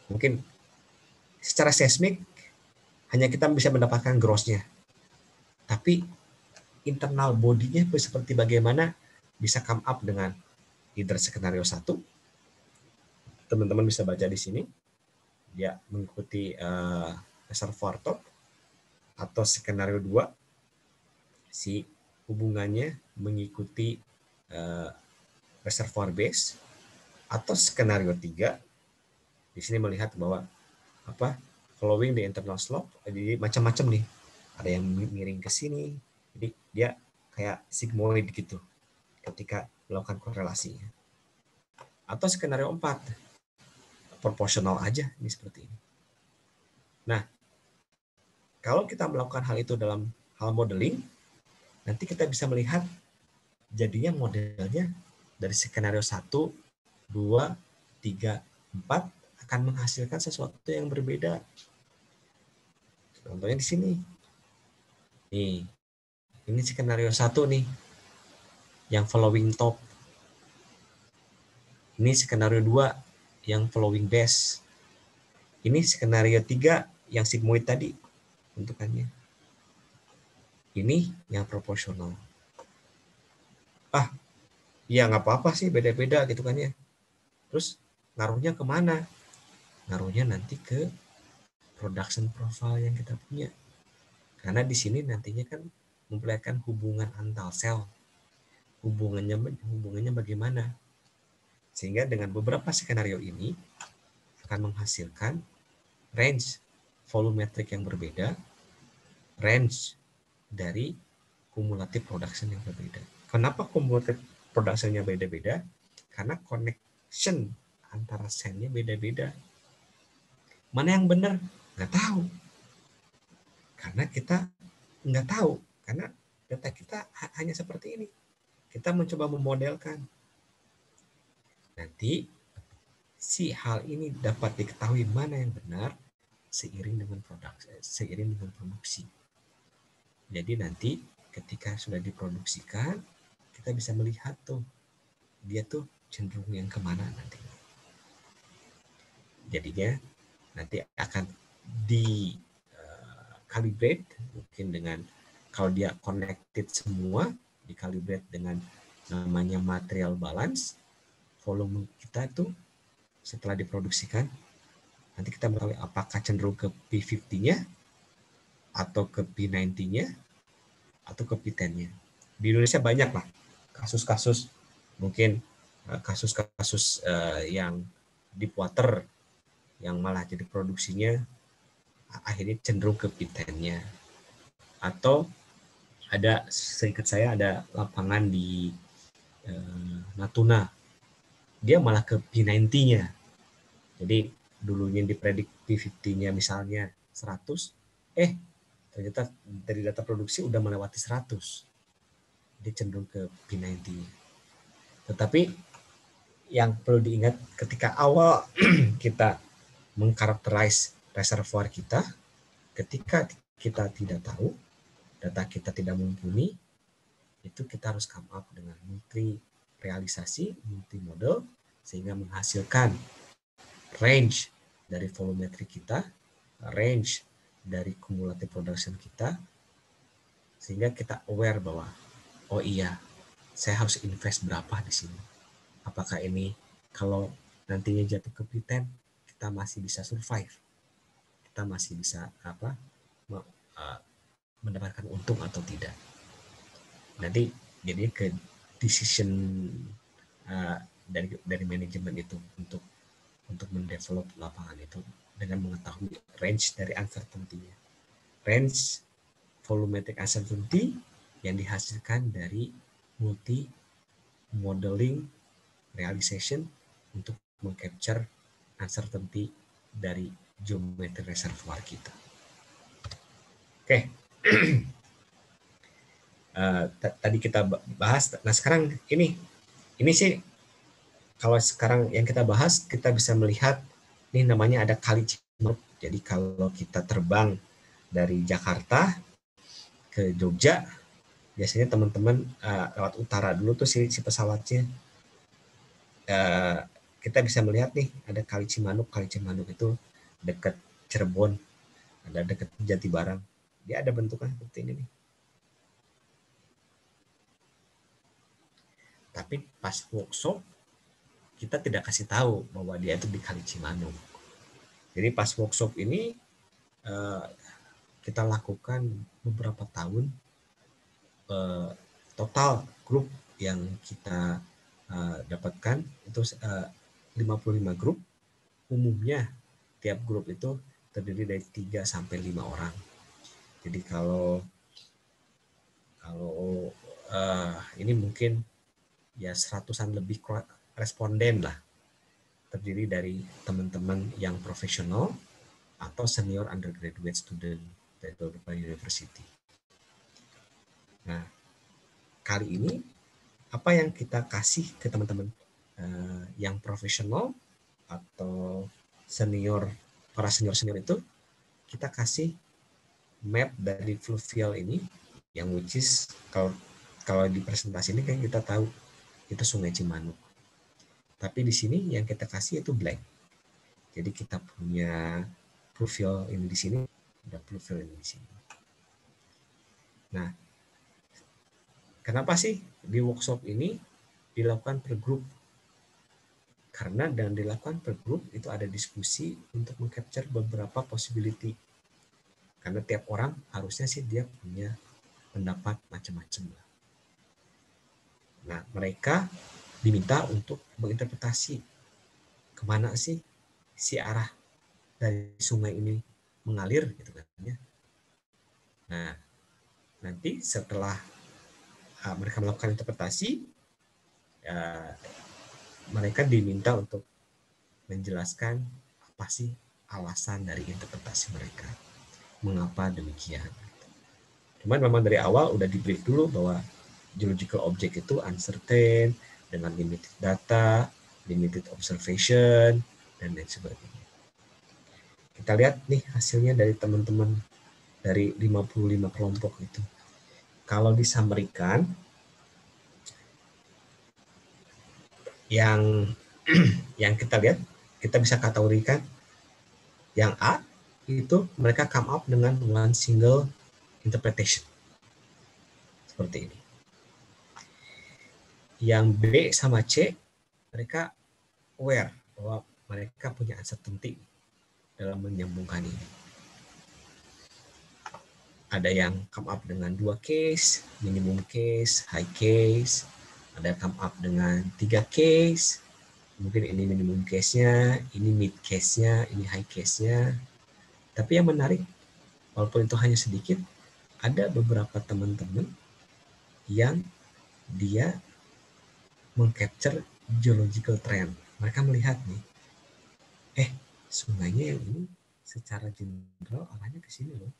mungkin secara seismik hanya kita bisa mendapatkan gross-nya. Tapi internal body-nya seperti bagaimana bisa come up dengan either skenario 1. Teman-teman bisa baca di sini. Dia mengikuti reservoir top, atau skenario 2 si hubungannya mengikuti reservoir base, atau skenario 3 di sini melihat bahwa following the internal slope. Jadi macam-macam nih, ada yang miring ke sini, jadi dia kayak sigmoid gitu ketika melakukan korelasinya. Atau skenario 4 proporsional aja ini seperti ini. Nah, kalau kita melakukan hal itu dalam hal modeling, nanti kita bisa melihat jadinya modelnya dari skenario 1, 2, 3, 4 akan menghasilkan sesuatu yang berbeda. Contohnya di sini. Nih, ini skenario 1 nih, yang following top. Ini skenario 2, yang following base. Ini skenario 3, yang sigmoid tadi bentukannya. Ini yang proporsional. Ya nggak apa-apa sih, beda-beda gitu kan ya. Terus ngaruhnya kemana? Ngaruhnya nanti ke production profile yang kita punya. Karena di sini nantinya kan memperlihatkan hubungan antar sel. Hubungannya bagaimana? Sehingga dengan beberapa skenario ini akan menghasilkan range volumetric yang berbeda, range dari cumulative production yang berbeda. Kenapa cumulative production-nya beda-beda? Karena connection antara selnya beda-beda. Mana yang benar? Nggak tahu. Karena kita nggak tahu. Karena data kita hanya seperti ini. Kita mencoba memodelkan. Nanti si hal ini dapat diketahui mana yang benar seiring dengan produksi. Jadi nanti ketika sudah diproduksikan, kita bisa melihat tuh dia tuh cenderung yang kemana nanti. Jadinya nanti akan di calibrate mungkin dengan, kalau dia connected semua, di calibrate dengan namanya material balance. Volume kita itu setelah diproduksikan, nanti kita mengetahui apakah cenderung ke P50-nya, atau ke P90-nya, atau ke P10-nya. Di Indonesia banyak lah kasus-kasus, mungkin kasus-kasus yang deep water, yang malah jadi produksinya akhirnya cenderung ke P10-nya. Atau ada, seingat saya ada lapangan di Natuna, dia malah ke P90-nya. Jadi dulunya dipredik P50-nya misalnya 100, ternyata dari data produksi udah melewati 100. Dia cenderung ke P90. Tetapi yang perlu diingat ketika awal kita mengkarakterize reservoir kita, ketika kita tidak tahu, data kita tidak mumpuni, itu kita harus come up dengan multi realisasi, multi model, sehingga menghasilkan range dari volumetri kita, range dari cumulative production kita, sehingga kita aware bahwa oh iya, saya harus invest berapa di sini. Apakah ini kalau nantinya jatuh ke P10 kita masih bisa survive, kita masih bisa mendapatkan untung atau tidak. Nanti jadi ke decision dari manajemen itu untuk mendevelop lapangan itu dengan mengetahui range dari uncertainty-nya. Range volumetric uncertainty yang dihasilkan dari multi modeling realization untuk mengcapture uncertainty dari geometri reservoir kita. Oke. Tadi kita bahas. Nah sekarang ini sih kalau sekarang yang kita bahas kita bisa melihat ini namanya ada Kali Cimanuk. Jadi kalau kita terbang dari Jakarta ke Jogja, biasanya teman-teman lewat utara dulu tuh si pesawatnya. Kita bisa melihat nih ada Kali Cimanuk. Kali Cimanuk itu dekat Cirebon, ada dekat Jatibarang. Dia ada bentuknya seperti ini nih. Tapi pas workshop kita tidak kasih tahu bahwa dia itu di Kali Cimanuk. Jadi pas workshop ini kita lakukan beberapa tahun, total grup yang kita dapatkan itu 55 grup. Umumnya tiap grup itu terdiri dari 3 sampai 5 orang. Jadi kalau ini mungkin ya 100-an lebih responden lah, terdiri dari teman-teman yang profesional atau senior undergraduate student dari beberapa university. Nah, kali ini apa yang kita kasih ke teman-teman yang profesional atau senior, para senior itu, kita kasih map dari fluvial ini, yang which is kalau di presentasi ini kan kita tahu itu Sungai Cimanuk. Tapi di sini yang kita kasih itu blank. Jadi kita punya fluvial ini di sini, ada fluvial ini di sini. Nah, kenapa sih di workshop ini dilakukan per grup? Karena dengan dilakukan per grup itu ada diskusi untuk mengcapture beberapa possibility. Karena tiap orang harusnya sih dia punya pendapat macam-macam. Nah, mereka diminta untuk menginterpretasi kemana sih si arah dari sungai ini mengalir gitu kan ya. Nah, nanti setelah mereka melakukan interpretasi, mereka diminta untuk menjelaskan apa sih alasan dari interpretasi mereka, mengapa demikian. Cuman memang dari awal udah di-brief dulu bahwa geological object itu uncertain, dengan limited data, limited observation, dan lain sebagainya. Kita lihat nih hasilnya dari teman-teman dari 55 kelompok itu. Kalau disamerikan, yang kita lihat, kita bisa kategorikan yang A itu mereka come up dengan one single interpretation. Seperti ini. Yang B sama C, mereka aware bahwa mereka punya uncertainty dalam menyambungkan ini. Ada yang come up dengan 2 case, minimum case, high case. Ada come up dengan 3 case. Mungkin ini minimum case-nya, ini mid case-nya, ini high case-nya. Tapi yang menarik, walaupun itu hanya sedikit, ada beberapa teman-teman yang dia mengcapture geological trend. Mereka melihat nih, sungainya yang ini secara general arahnya ke sini loh.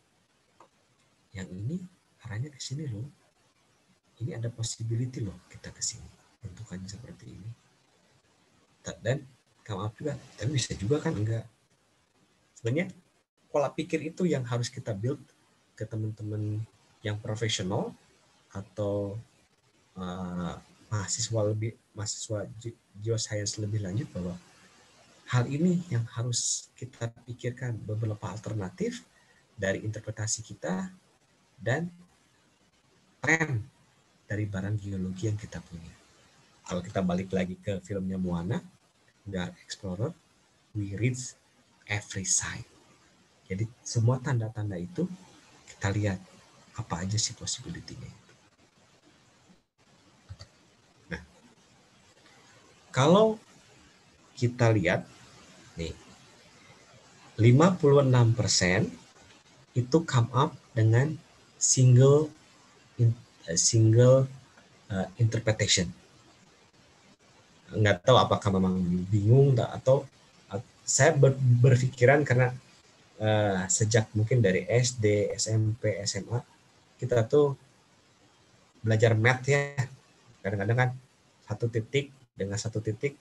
Yang ini arahnya ke sini loh. Ini ada possibility loh kita ke sini. Bentukannya seperti ini. Dan come up juga, tapi bisa juga kan enggak. Sebenarnya pola pikir itu yang harus kita build ke teman-teman yang profesional atau mahasiswa geoscience lebih lanjut, bahwa hal ini yang harus kita pikirkan, beberapa alternatif dari interpretasi kita dan tren dari barang geologi yang kita punya. Kalau kita balik lagi ke filmnya Moana, We Are Explorer, we reach every side. Jadi semua tanda-tanda itu kita lihat apa aja sih possibility-nya. Nah, kalau kita lihat nih, 56% itu come up dengan single interpretation. Nggak tahu apakah memang bingung atau saya berpikiran karena sejak mungkin dari SD, SMP, SMA kita tuh belajar math ya. Kadang-kadang kan satu titik dengan satu titik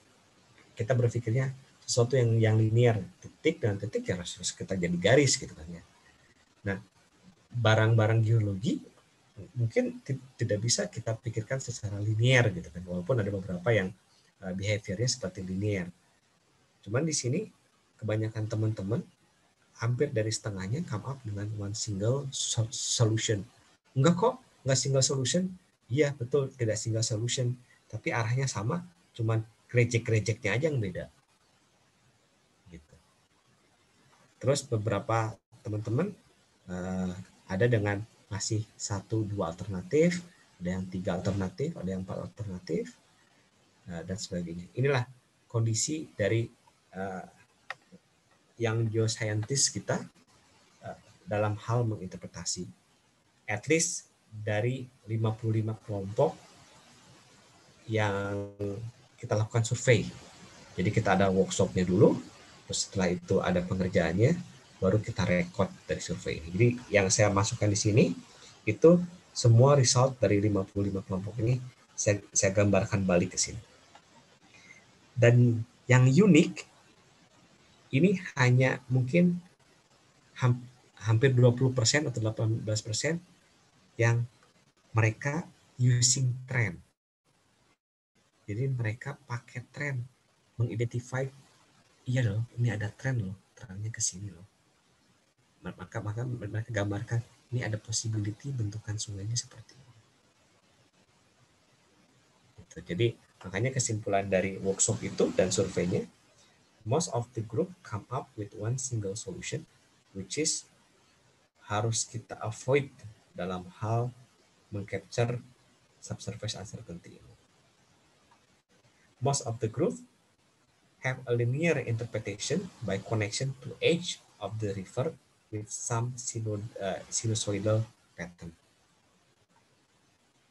kita berpikirnya sesuatu yang linear, titik dan titik ya harus kita jadi garis gitu kan ya. Nah, barang-barang geologi mungkin tidak bisa kita pikirkan secara linear gitu kan, walaupun ada beberapa yang behaviornya seperti linear. Cuman di sini kebanyakan teman-teman hampir dari setengahnya come up dengan one single solution. Enggak kok, enggak single solution. Iya betul, tidak single solution, tapi arahnya sama, cuman gerejek-gerejeknya aja yang beda. Gitu. Terus beberapa teman-teman ada dengan masih 1-2 alternatif, ada yang 3 alternatif, ada yang 4 alternatif, dan sebagainya. Inilah kondisi dari yang geoscientist kita dalam hal menginterpretasi. At least dari 55 kelompok yang kita lakukan survei. Jadi kita ada workshopnya dulu, terus setelah itu ada pengerjaannya, baru kita record dari survei ini. Jadi yang saya masukkan di sini itu semua result dari 55 kelompok ini saya gambarkan balik ke sini. Dan yang unik ini hanya mungkin hampir 20% atau 18% yang mereka using trend. Jadi mereka pakai trend, mengidentify, iya loh, ini ada trend loh, trennya ke sini loh. Maka mereka gambarkan, ini ada possibility bentukan sungainya seperti ini. Gitu. Jadi makanya kesimpulan dari workshop itu dan surveinya, most of the group come up with one single solution, which is harus kita avoid dalam hal mengcapture subsurface uncertainty. Most of the group have a linear interpretation by connection to edge of the river with some sinusoidal pattern.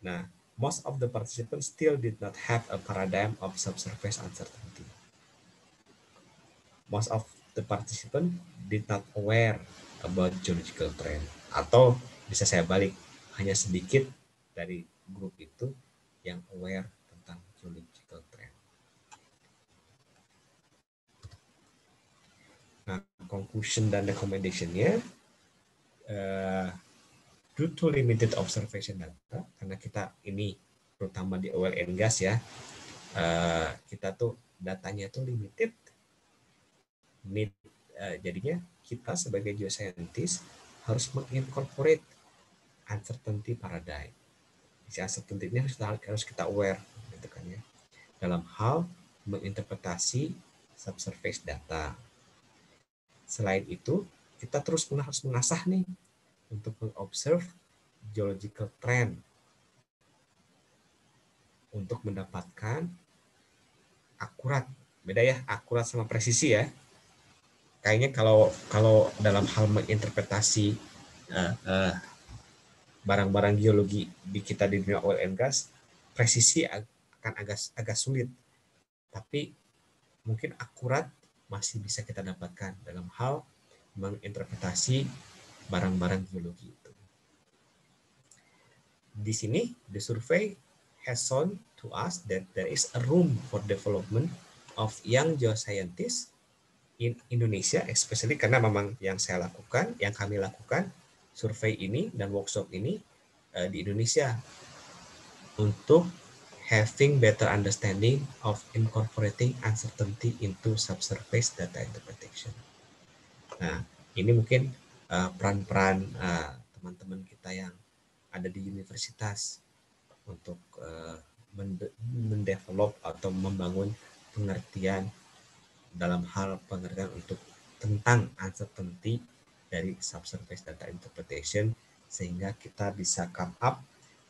Nah, most of the participants still did not have a paradigm of subsurface uncertainty. Most of the participants did not aware about geological trend. Atau bisa saya balik, hanya sedikit dari grup itu yang aware tentang geological trend. Nah, conclusion dan recommendation-nya, due to limited observation data, karena kita ini terutama di oil and gas ya, kita tuh datanya tuh limited. Jadinya kita sebagai geoscientist harus mengincorporate uncertainty paradigm. Si uncertainty ini harus kita aware, gitu kan ya, dalam hal menginterpretasi subsurface data. Selain itu, kita terus harus mengasah nih untuk mengobserve geological trend untuk mendapatkan akurat. Beda ya, akurat sama presisi ya. Kayaknya kalau dalam hal menginterpretasi barang-barang geologi di kita di dunia oil and gas, presisi akan agak sulit. Tapi mungkin akurat masih bisa kita dapatkan dalam hal menginterpretasi barang-barang geologi itu. Di sini, the survey has shown to us that there is a room for development of young geoscientists in Indonesia, especially karena memang yang saya lakukan, yang kami lakukan, survei ini dan workshop ini di Indonesia untuk having better understanding of incorporating uncertainty into subsurface data interpretation. Nah, ini mungkin peran-peran teman-teman kita yang ada di universitas untuk mendevelop atau membangun pengertian dalam hal pengertian untuk tentang uncertainty dari subsurface data interpretation, sehingga kita bisa come up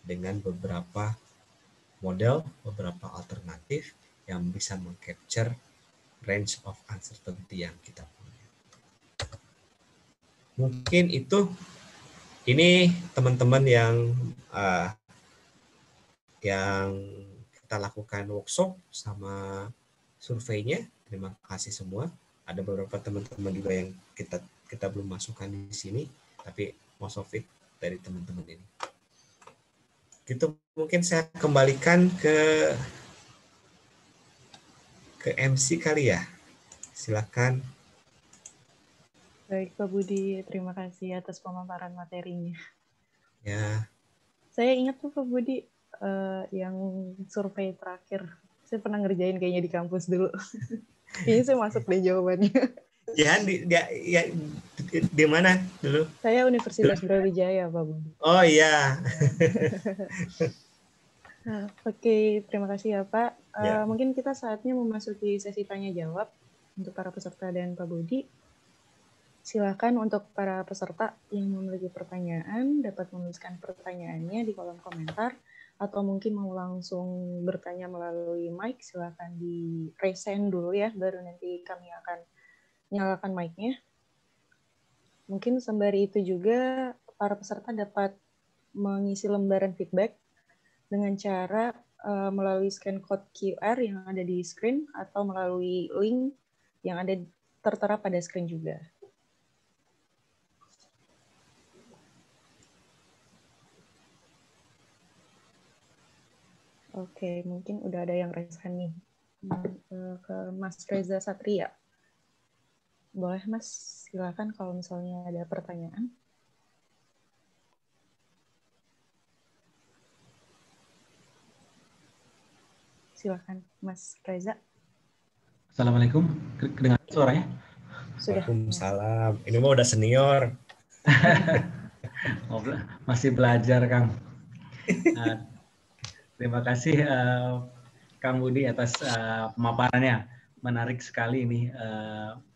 dengan beberapa model, beberapa alternatif yang bisa mengcapture range of uncertainty yang kita punya. Mungkin itu, ini teman-teman yang kita lakukan workshop sama surveinya. Terima kasih semua. Ada beberapa teman-teman juga yang kita belum masukkan di sini, tapi most of it dari teman-teman ini. Gitu, mungkin saya kembalikan ke MC kali ya. Silakan. Baik Pak Budi, terima kasih atas pemaparan materinya. Ya. Saya ingat tuh Pak Budi yang survei terakhir. Saya pernah ngerjain kayaknya di kampus dulu. Kayaknya saya masuk deh jawabannya. Ya, di mana dulu? Saya Universitas Brawijaya, Pak Budi. Oh iya. Oke, terima kasih ya Pak. Mungkin kita saatnya memasuki sesi tanya jawab untuk para peserta dan Pak Budi. Silakan untuk para peserta yang memiliki pertanyaan dapat menuliskan pertanyaannya di kolom komentar, atau mungkin mau langsung bertanya melalui mic, silakan di raise hand dulu ya, baru nanti kami akan nyalakan mic-nya. Mungkin sembari itu juga para peserta dapat mengisi lembaran feedback dengan cara melalui scan code QR yang ada di screen atau melalui link yang ada tertera pada screen juga. Oke, mungkin udah ada yang raise hand nih. Ke Mas Reza Satria. Boleh Mas, silakan kalau misalnya ada pertanyaan. Silakan Mas Reza. Assalamualaikum, kedengaran suaranya? Sudah. Waalaikumsalam. Ini mah udah senior. Masih belajar, Kang. Terima kasih Kang Budi atas pemaparannya. Menarik sekali ini,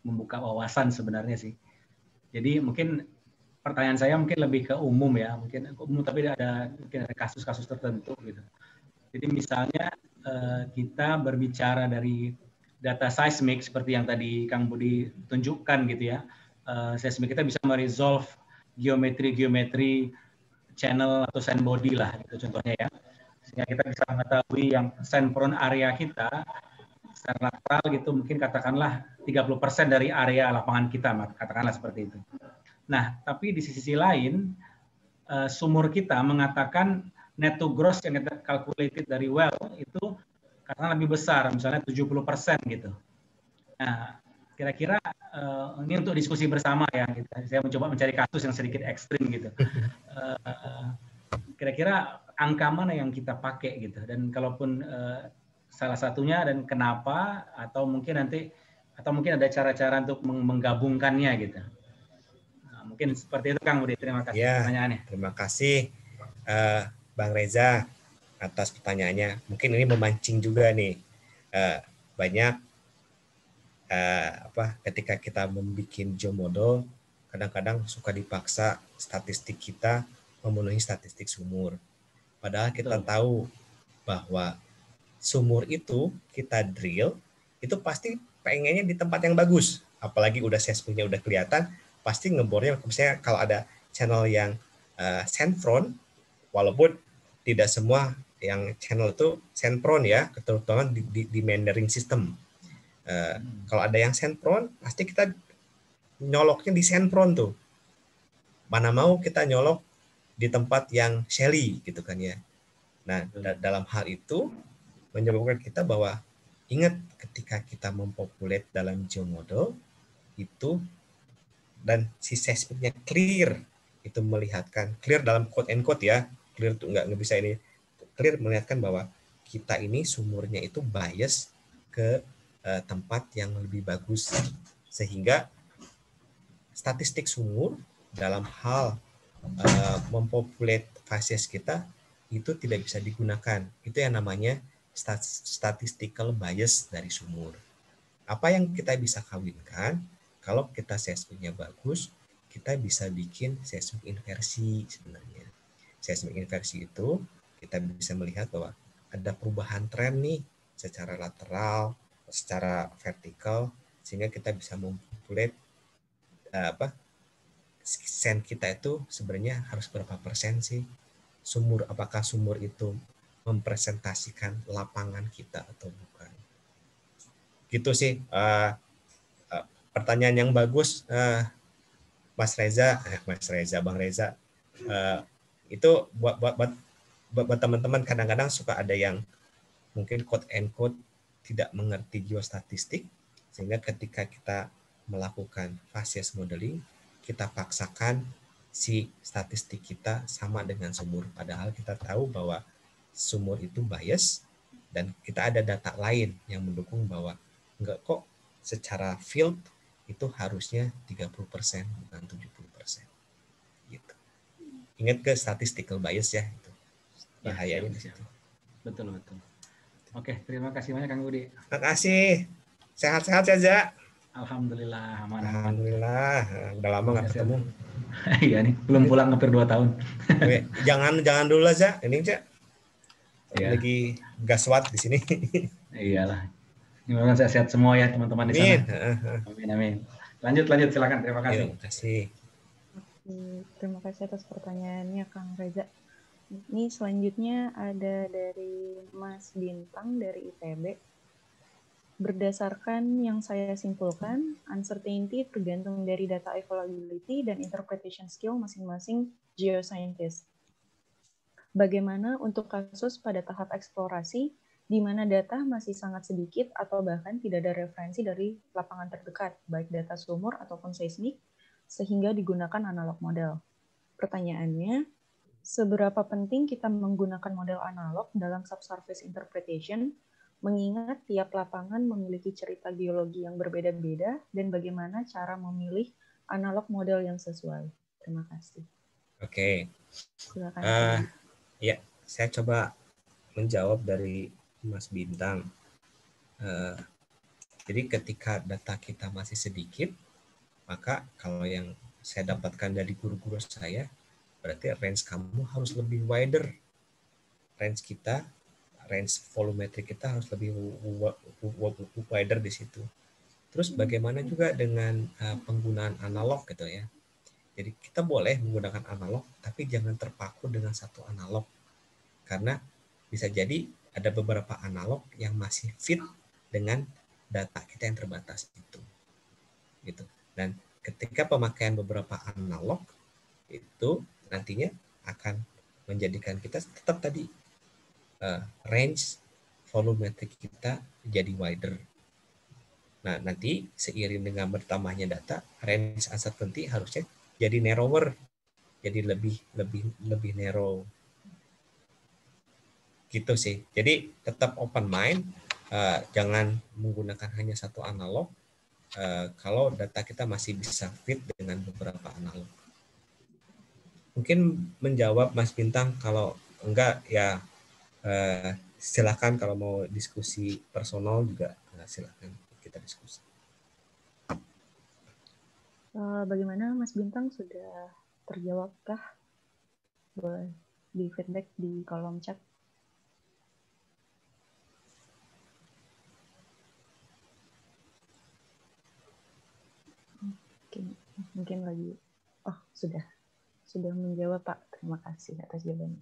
membuka wawasan sebenarnya sih. Jadi mungkin pertanyaan saya mungkin lebih ke umum ya, mungkin umum tapi mungkin ada kasus-kasus tertentu gitu. Jadi misalnya kita berbicara dari data seismik seperti yang tadi Kang Budi tunjukkan gitu ya. Seismik kita bisa meresolve geometri channel atau sand body lah gitu contohnya ya. Sehingga kita bisa mengetahui yang sand prone area kita secara lateral gitu mungkin katakanlah 30% dari area lapangan kita, katakanlah seperti itu. Nah, tapi di sisi lain sumur kita mengatakan net to gross yang kita calculated dari well itu karena lebih besar, misalnya 70% gitu. Nah, kira-kira ini untuk diskusi bersama ya, gitu. Saya mencoba mencari kasus yang sedikit ekstrim gitu. Kira-kira angka mana yang kita pakai gitu, dan kalaupun salah satunya dan kenapa, atau mungkin ada cara-cara untuk menggabungkannya gitu. Nah, mungkin seperti itu Kang Budi. Terima kasih pertanyaannya. Terima kasih Bang Reza atas pertanyaannya. Mungkin ini memancing juga nih, banyak ketika kita membuat geomodel kadang-kadang suka dipaksa statistik kita memenuhi statistik sumur. Padahal kita tahu bahwa sumur itu kita drill itu pasti pengennya di tempat yang bagus, apalagi udah seismiknya udah kelihatan, pasti ngebornya misalnya kalau ada channel yang sand prone, walaupun tidak semua yang channel itu sand prone ya, terutama di meandering system. Kalau ada yang sand prone, pasti kita nyoloknya di sand prone tuh. Mana mau kita nyolok di tempat yang shelly gitu kan ya. Nah, dalam hal itu menyebabkan kita bahwa ingat ketika kita mempopulate dalam geomodel itu dan si seismiknya clear, itu melihatkan clear dalam quote and quote ya, clear itu nggak bisa ini, clear melihatkan bahwa kita ini sumurnya itu bias ke tempat yang lebih bagus, sehingga statistik sumur dalam hal mempopulate fasies kita itu tidak bisa digunakan. Itu yang namanya statistical bias dari sumur. Apa yang kita bisa kawinkan, kalau kita seismiknya bagus, kita bisa bikin seismik inversi sebenarnya. Seismik inversi itu kita bisa melihat bahwa ada perubahan tren nih secara lateral, secara vertikal, sehingga kita bisa mempopulate sen kita itu sebenarnya harus berapa persen sih sumur, apakah sumur itu mempresentasikan lapangan kita atau bukan. Gitu sih. Pertanyaan yang bagus, Bang Reza. Itu buat teman-teman kadang-kadang suka ada yang mungkin quote and quote tidak mengerti geostatistik, sehingga ketika kita melakukan fasies modeling, kita paksakan si statistik kita sama dengan sumur, padahal kita tahu bahwa sumur itu bias dan kita ada data lain yang mendukung bahwa enggak kok, secara field itu harusnya 30% bukan 70%. Gitu. Ingat ke statistical bias ya, itu bahayanya di situ. Betul. Oke, terima kasih banyak Kang Budi. Terima kasih. Sehat-sehat saja. Alhamdulillah, aman. Alhamdulillah. Udah lama nggak ketemu. Iya nih, belum pulang hampir 2 tahun. jangan dulu lah, Za. Ini, Za. Ya. Lagi gaswat di sini. Iyalah. Semoga sehat semua ya teman-teman di sana. Amin. Lanjut, silakan. Terima kasih. Terima kasih. Terima kasih atas pertanyaannya Kang Reza. Ini selanjutnya ada dari Mas Bintang dari ITB. Berdasarkan yang saya simpulkan, uncertainty tergantung dari data availability dan interpretation skill masing-masing geoscientist. Bagaimana untuk kasus pada tahap eksplorasi, di mana data masih sangat sedikit atau bahkan tidak ada referensi dari lapangan terdekat, baik data sumur ataupun seismik, sehingga digunakan analog model. Pertanyaannya, seberapa penting kita menggunakan model analog dalam subsurface interpretation, mengingat tiap lapangan memiliki cerita geologi yang berbeda-beda, dan bagaimana cara memilih analog model yang sesuai? Terima kasih. Oke. Silakan. Ya, saya coba menjawab dari Mas Bintang. Jadi ketika data kita masih sedikit, maka kalau yang saya dapatkan dari guru-guru saya, berarti range kamu harus lebih wider. Range volumetrik kita harus lebih wider di situ. Terus bagaimana juga dengan penggunaan analog gitu ya. Jadi kita boleh menggunakan analog, tapi jangan terpaku dengan satu analog. Karena bisa jadi ada beberapa analog yang masih fit dengan data kita yang terbatas itu. Gitu. Dan ketika pemakaian beberapa analog itu nantinya akan menjadikan kita tetap tadi range volumetrik kita jadi wider. Nah, nanti seiring dengan bertambahnya data, range uncertainty harusnya jadi narrower, jadi lebih narrow. Gitu sih. Jadi tetap open mind, jangan menggunakan hanya satu analog. Kalau data kita masih bisa fit dengan beberapa analog. Mungkin menjawab Mas Bintang, kalau enggak ya silakan, kalau mau diskusi personal juga silakan kita diskusi. Bagaimana Mas Bintang, sudah terjawabkah? Boleh di feedback di kolom chat. Mungkin lagi. Oh, sudah menjawab Pak. Terima kasih atas jawabannya.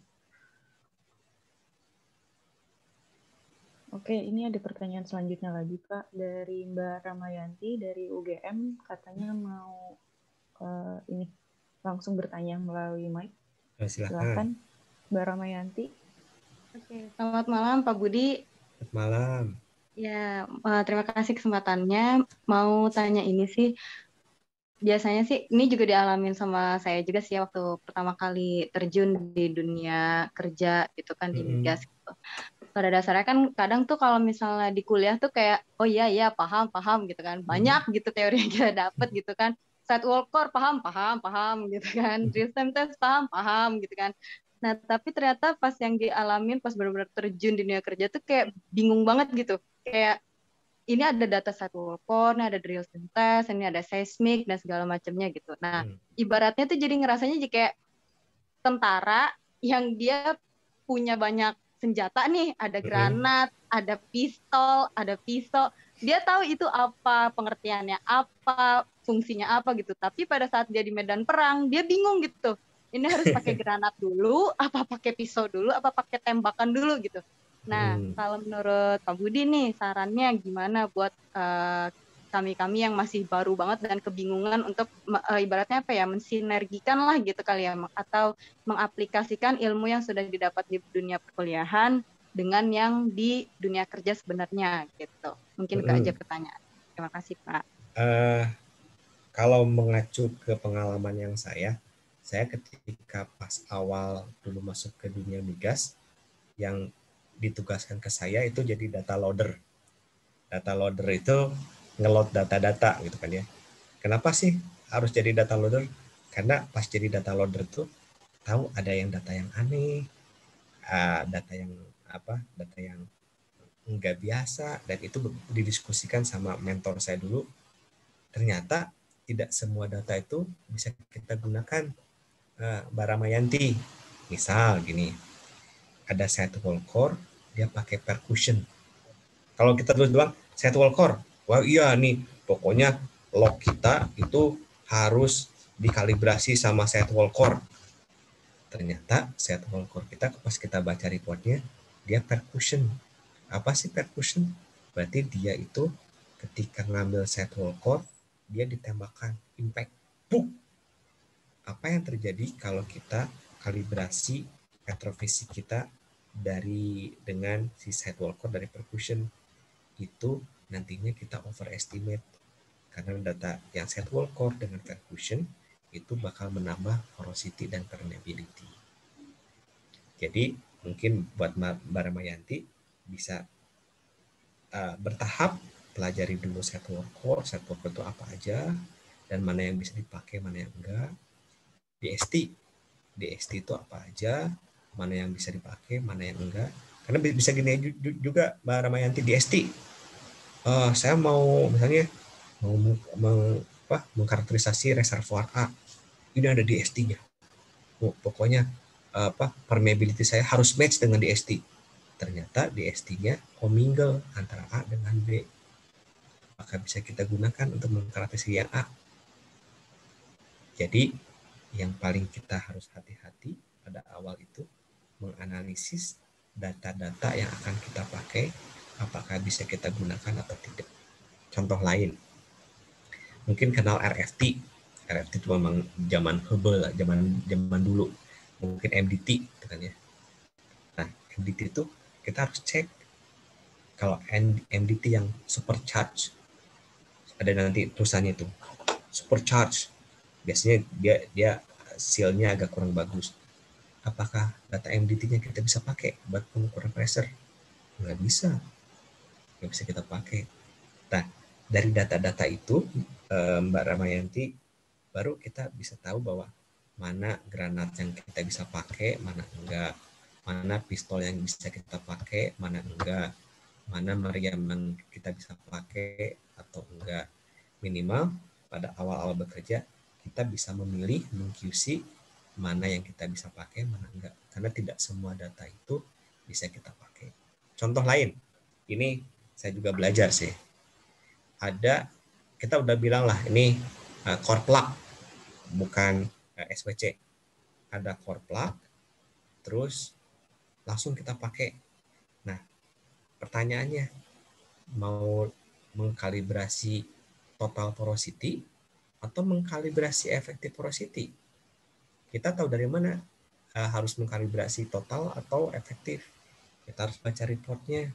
Oke, ini ada pertanyaan selanjutnya lagi Pak, dari Mbak Ramayanti dari UGM, katanya mau ini langsung bertanya melalui mic. Silakan Mbak Ramayanti. Oke, selamat malam Pak Budi. Selamat malam. Ya, terima kasih kesempatannya. Mau tanya ini sih, biasanya sih ini juga dialamin sama saya juga sih waktu pertama kali terjun di dunia kerja gitu kan, di migas gitu. pada dasarnya kan kadang tuh kalau misalnya di kuliah tuh kayak oh iya paham gitu kan, banyak gitu teori yang kita dapat gitu kan, side wall core paham gitu kan, real time test paham gitu kan. Nah tapi ternyata pas yang dialamin pas benar-benar terjun di dunia kerja tuh kayak bingung banget gitu, kayak ini ada data side wall core, ini ada real time test, ini ada seismic dan segala macamnya gitu. Nah ibaratnya tuh jadi ngerasanya jadi kayak tentara yang dia punya banyak senjata nih, ada granat, ada pistol, ada pisau. Dia tahu itu apa pengertiannya, apa fungsinya apa gitu. Tapi pada saat dia di medan perang, dia bingung gitu. Ini harus pakai granat dulu, apa pakai pisau dulu, apa pakai tembakan dulu gitu. Nah, kalau menurut Pak Budi nih, sarannya gimana buat kami-kami yang masih baru banget dan kebingungan untuk ibaratnya apa ya, mensinergikan lah gitu kali ya, atau mengaplikasikan ilmu yang sudah didapat di dunia perkuliahan dengan yang di dunia kerja sebenarnya gitu. Mungkin itu aja pertanyaan. Terima kasih Pak. Kalau mengacu ke pengalaman yang saya ketika pas awal dulu masuk ke dunia migas, yang ditugaskan ke saya itu jadi data loader. Data loader itu ngeload data-data gitu kan ya. Kenapa sih harus jadi data loader? Karena pas jadi data loader tuh tahu ada yang data yang aneh, data yang data yang nggak biasa, dan itu didiskusikan sama mentor saya dulu. Ternyata tidak semua data itu bisa kita gunakan. Mbak Ramayanti, misal gini, ada side wall core, dia pakai percussion. Kalau kita terus bilang side wall core, wah iya nih, pokoknya log kita itu harus dikalibrasi sama side wall core. Ternyata side wall core kita pas kita baca reportnya, dia percussion. Apa sih percussion? Berarti dia itu ketika ngambil side wall core, dia ditembakkan impact, buk. Apa yang terjadi kalau kita kalibrasi petrofisik kita dengan si side wall core dari percussion? Itu nantinya kita overestimate, karena data yang side wall core dengan percussion itu bakal menambah porosity dan permeability. Jadi mungkin buat Mbak Ramayanti bisa bertahap pelajari dulu side wall core itu apa aja, dan mana yang bisa dipakai, mana yang enggak. DST itu apa aja, mana yang bisa dipakai, mana yang enggak. Karena bisa gini juga Mbak Ramayanti, DST. Saya mau misalnya mengkarakterisasi reservoir A. Ini ada DST-nya. Pokoknya permeability saya harus match dengan DST. Ternyata DST-nya commingle antara A dengan B. Maka bisa kita gunakan untuk mengkarakterisasi yang A. Jadi yang paling kita harus hati-hati pada awal itu menganalisis data-data yang akan kita pakai, apakah bisa kita gunakan atau tidak. Contoh lain, mungkin kenal RFT. RFT itu memang zaman Hubble, zaman dulu. Mungkin MDT, gitu kan ya. Nah, MDT itu kita harus cek kalau MDT yang supercharge, ada nanti tulisannya itu supercharge, biasanya dia seal-nya agak kurang bagus. Apakah data MDT-nya kita bisa pakai buat pengukuran pressure? Nggak bisa kita pakai. Nah, dari data-data itu Mbak Ramayanti, baru kita bisa tahu bahwa mana granat yang kita bisa pakai, mana enggak, mana pistol yang bisa kita pakai, mana enggak, mana meriam yang kita bisa pakai atau enggak. Minimal pada awal-awal bekerja kita bisa memilih, meng-QC mana yang kita bisa pakai, mana enggak. Karena tidak semua data itu bisa kita pakai. Contoh lain, ini saya juga belajar sih. Kita udah bilang lah, ini core plug, bukan SWC. Ada core plug, terus langsung kita pakai. Nah, pertanyaannya, mau mengkalibrasi total porosity atau mengkalibrasi effective porosity? Kita tahu dari mana harus mengkalibrasi total atau efektif? Kita harus baca reportnya.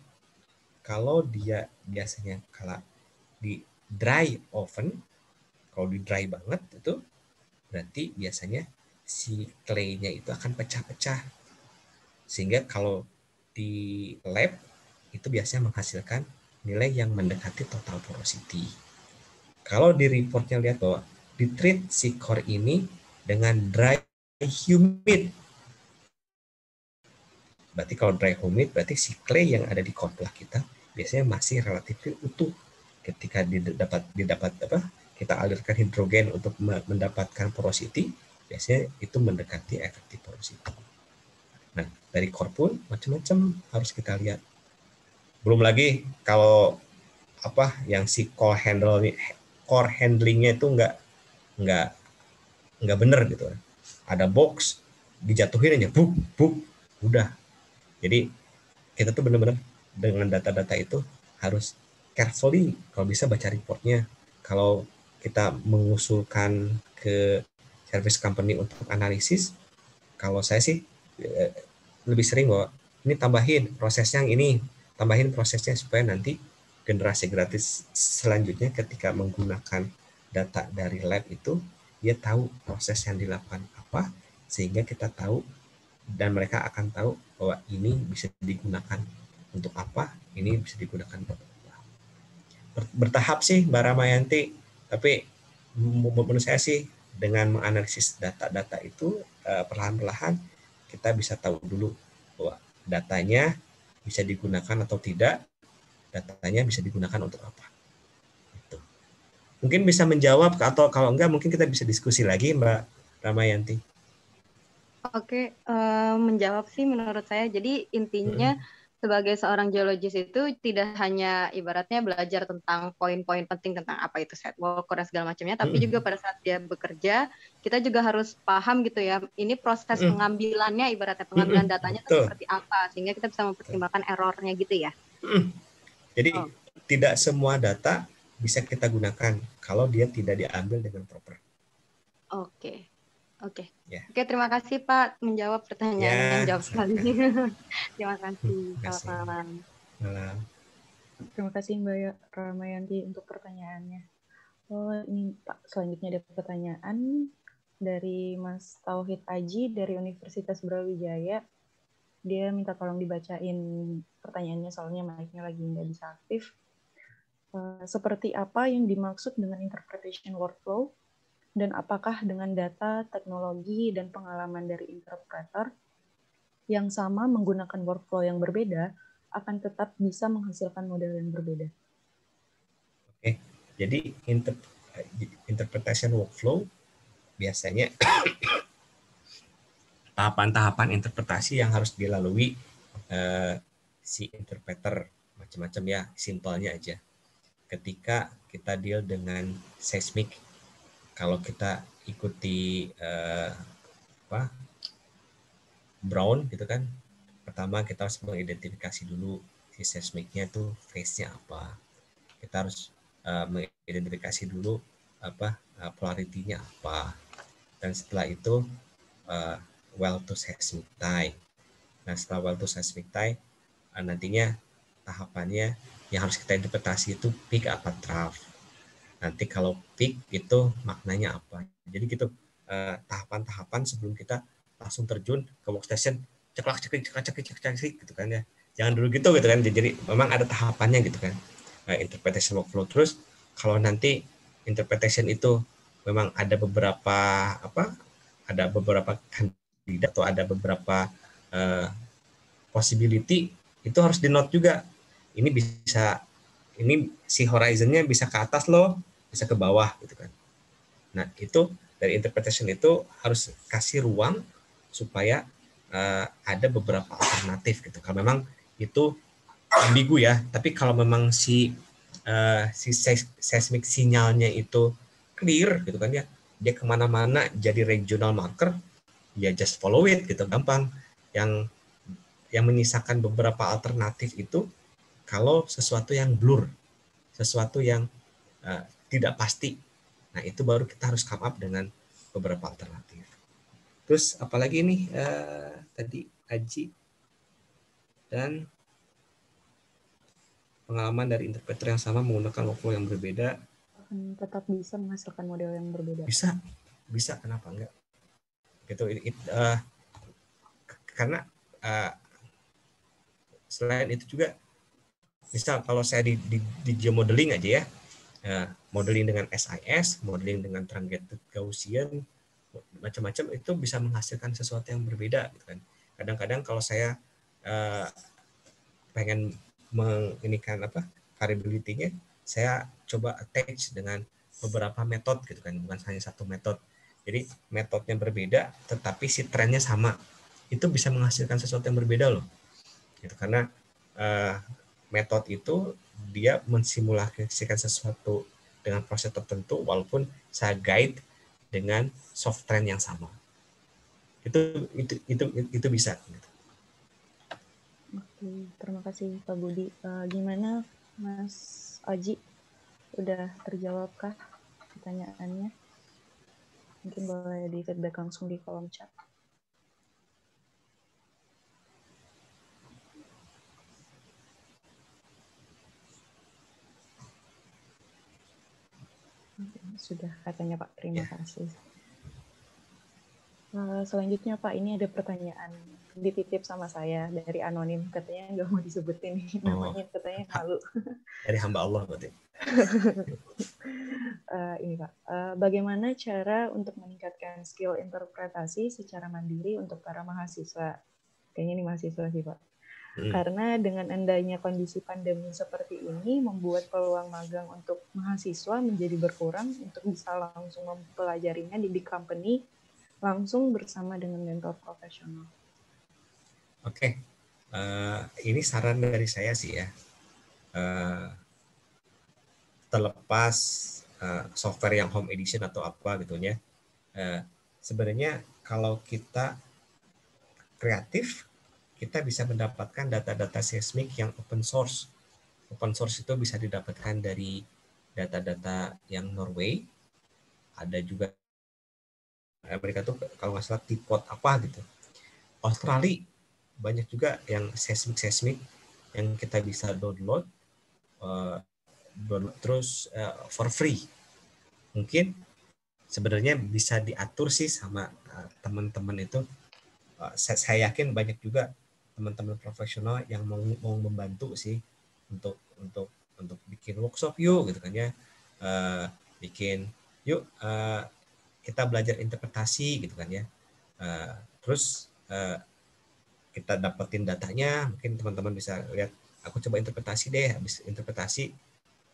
Kalau dia biasanya kalau di dry oven, kalau di dry banget itu berarti biasanya si clay-nya itu akan pecah-pecah. Sehingga kalau di lab itu biasanya menghasilkan nilai yang mendekati total porosity. Kalau di reportnya lihat bahwa di-treat si core ini dengan dry humid. Berarti kalau dry humid berarti si clay yang ada di core plug kita biasanya masih relatif utuh. Ketika kita alirkan hidrogen untuk mendapatkan porosity, biasanya itu mendekati efektif porosity. Nah, dari core pun macam-macam harus kita lihat. Belum lagi kalau yang si core handlingnya itu nggak benar gitu. Ada box dijatuhin aja, buk, udah. Jadi kita tuh benar-benar dengan data-data itu harus carefully kalau bisa baca reportnya. Kalau kita mengusulkan ke service company untuk analisis, kalau saya sih lebih sering bahwa ini tambahin prosesnya yang ini, tambahin prosesnya supaya nanti generasi gratis selanjutnya ketika menggunakan data dari lab itu dia tahu proses yang dilakukan apa, sehingga kita tahu dan mereka akan tahu bahwa ini bisa digunakan untuk apa, ini bisa digunakan untuk apa. Bertahap sih Mbak Ramayanti, tapi menurut saya sih dengan menganalisis data-data itu perlahan-lahan kita bisa tahu dulu bahwa datanya bisa digunakan atau tidak, datanya bisa digunakan untuk apa. Gitu. Mungkin bisa menjawab, atau kalau enggak mungkin kita bisa diskusi lagi Mbak Ramayanti. Oke, menjawab sih menurut saya. Jadi intinya sebagai seorang geologis itu tidak hanya ibaratnya belajar tentang poin-poin penting tentang apa itu set walker dan segala macamnya, tapi juga pada saat dia bekerja, kita juga harus paham gitu ya, ini proses pengambilannya, ibaratnya pengambilan datanya itu seperti apa, sehingga kita bisa mempertimbangkan errornya gitu ya. Jadi tidak semua data bisa kita gunakan kalau dia tidak diambil dengan proper. Oke. Oke, Ya. terima kasih Pak menjawab pertanyaannya, jawab sekali. Terima kasih. Selamat malam. Terima kasih Mbak Ramayanti untuk pertanyaannya. Oh, ini Pak, selanjutnya ada pertanyaan dari Mas Tauhid Aji dari Universitas Brawijaya. Dia minta tolong dibacain pertanyaannya, soalnya mic-nya lagi nggak bisa aktif. Seperti apa yang dimaksud dengan interpretation workflow? Dan apakah dengan data, teknologi, dan pengalaman dari interpreter yang sama menggunakan workflow yang berbeda akan tetap bisa menghasilkan model yang berbeda? Oke, jadi interpretation workflow biasanya tahapan-tahapan interpretasi yang harus dilalui si interpreter, macam-macam ya, simpelnya aja. Ketika kita deal dengan seismik, kalau kita ikuti Brown gitu kan, pertama kita harus mengidentifikasi dulu si seismiknya tuh phase-nya apa. Kita harus mengidentifikasi dulu polarity-nya apa. Dan setelah itu well to seismic tie. Nah, setelah well to seismic tie, nantinya tahapannya yang harus kita interpretasi itu peak apa trough. Nanti kalau peak itu maknanya apa. Jadi gitu tahapan-tahapan sebelum kita langsung terjun ke workstation, ceklak gitu kan ya. Jangan dulu gitu kan. Jadi memang ada tahapannya gitu kan. Interpretation workflow. Terus kalau nanti interpretation itu memang ada beberapa kandidat atau ada beberapa possibility, itu harus di note juga. Ini si horizonnya bisa ke atas loh, bisa ke bawah gitu kan. Nah, itu dari interpretation itu harus kasih ruang supaya ada beberapa alternatif gitu. Kalau memang itu ambigu ya, tapi kalau memang si seismic sinyalnya itu clear gitu kan ya, dia kemana-mana jadi regional marker, ya just follow it gitu, gampang. Yang menyisakan beberapa alternatif itu kalau sesuatu yang blur, sesuatu yang tidak pasti, nah itu baru kita harus come up dengan beberapa alternatif. Terus apalagi nih tadi Aji dan pengalaman dari interpreter yang sama menggunakan workflow yang berbeda akan tetap bisa menghasilkan model yang berbeda. Bisa kenapa enggak? Gitu karena Selain itu juga, misal kalau saya di geomodeling aja ya, modeling dengan SIS, modeling dengan truncated Gaussian, macam-macam itu bisa menghasilkan sesuatu yang berbeda gitu kan. Kadang-kadang kalau saya pengen menginikan variability-nya, saya coba attach dengan beberapa metode gitu kan, bukan hanya satu metode. Jadi metodenya berbeda tetapi si trennya sama. Itu bisa menghasilkan sesuatu yang berbeda loh. Gitu, karena metode itu dia mensimulasikan sesuatu dengan proses tertentu walaupun saya guide dengan soft trend yang sama. Itu bisa. Oke, terima kasih Pak Budi. Gimana Mas Aji? Udah terjawabkah pertanyaannya? Mungkin boleh di feedback langsung di kolom chat. Sudah katanya Pak, terima kasih. Selanjutnya Pak, ini ada pertanyaan dititip sama saya dari anonim, katanya nggak mau disebutin namanya, katanya malu. Dari hamba Allah berarti. Ini Pak, bagaimana cara untuk meningkatkan skill interpretasi secara mandiri untuk para mahasiswa? Kayaknya ini mahasiswa sih Pak. Karena dengan adanya kondisi pandemi seperti ini membuat peluang magang untuk mahasiswa menjadi berkurang untuk bisa langsung mempelajarinya di big company langsung bersama dengan mentor profesional. Oke, ini saran dari saya sih ya. Terlepas software yang home edition atau apa gitu ya. Sebenarnya kalau kita kreatif, kita bisa mendapatkan data-data seismik yang open source. Open source itu bisa didapatkan dari data-data yang Norway, ada juga Amerika tuh kalau nggak salah tipot apa gitu. Australia banyak juga yang seismik yang kita bisa download terus for free. Mungkin sebenarnya bisa diatur sih sama teman-teman itu. Saya yakin banyak juga teman-teman profesional yang mau membantu sih untuk bikin workshop yuk gitu kan ya, bikin yuk kita belajar interpretasi gitu kan ya, terus kita dapetin datanya, mungkin teman-teman bisa lihat aku coba interpretasi deh, habis interpretasi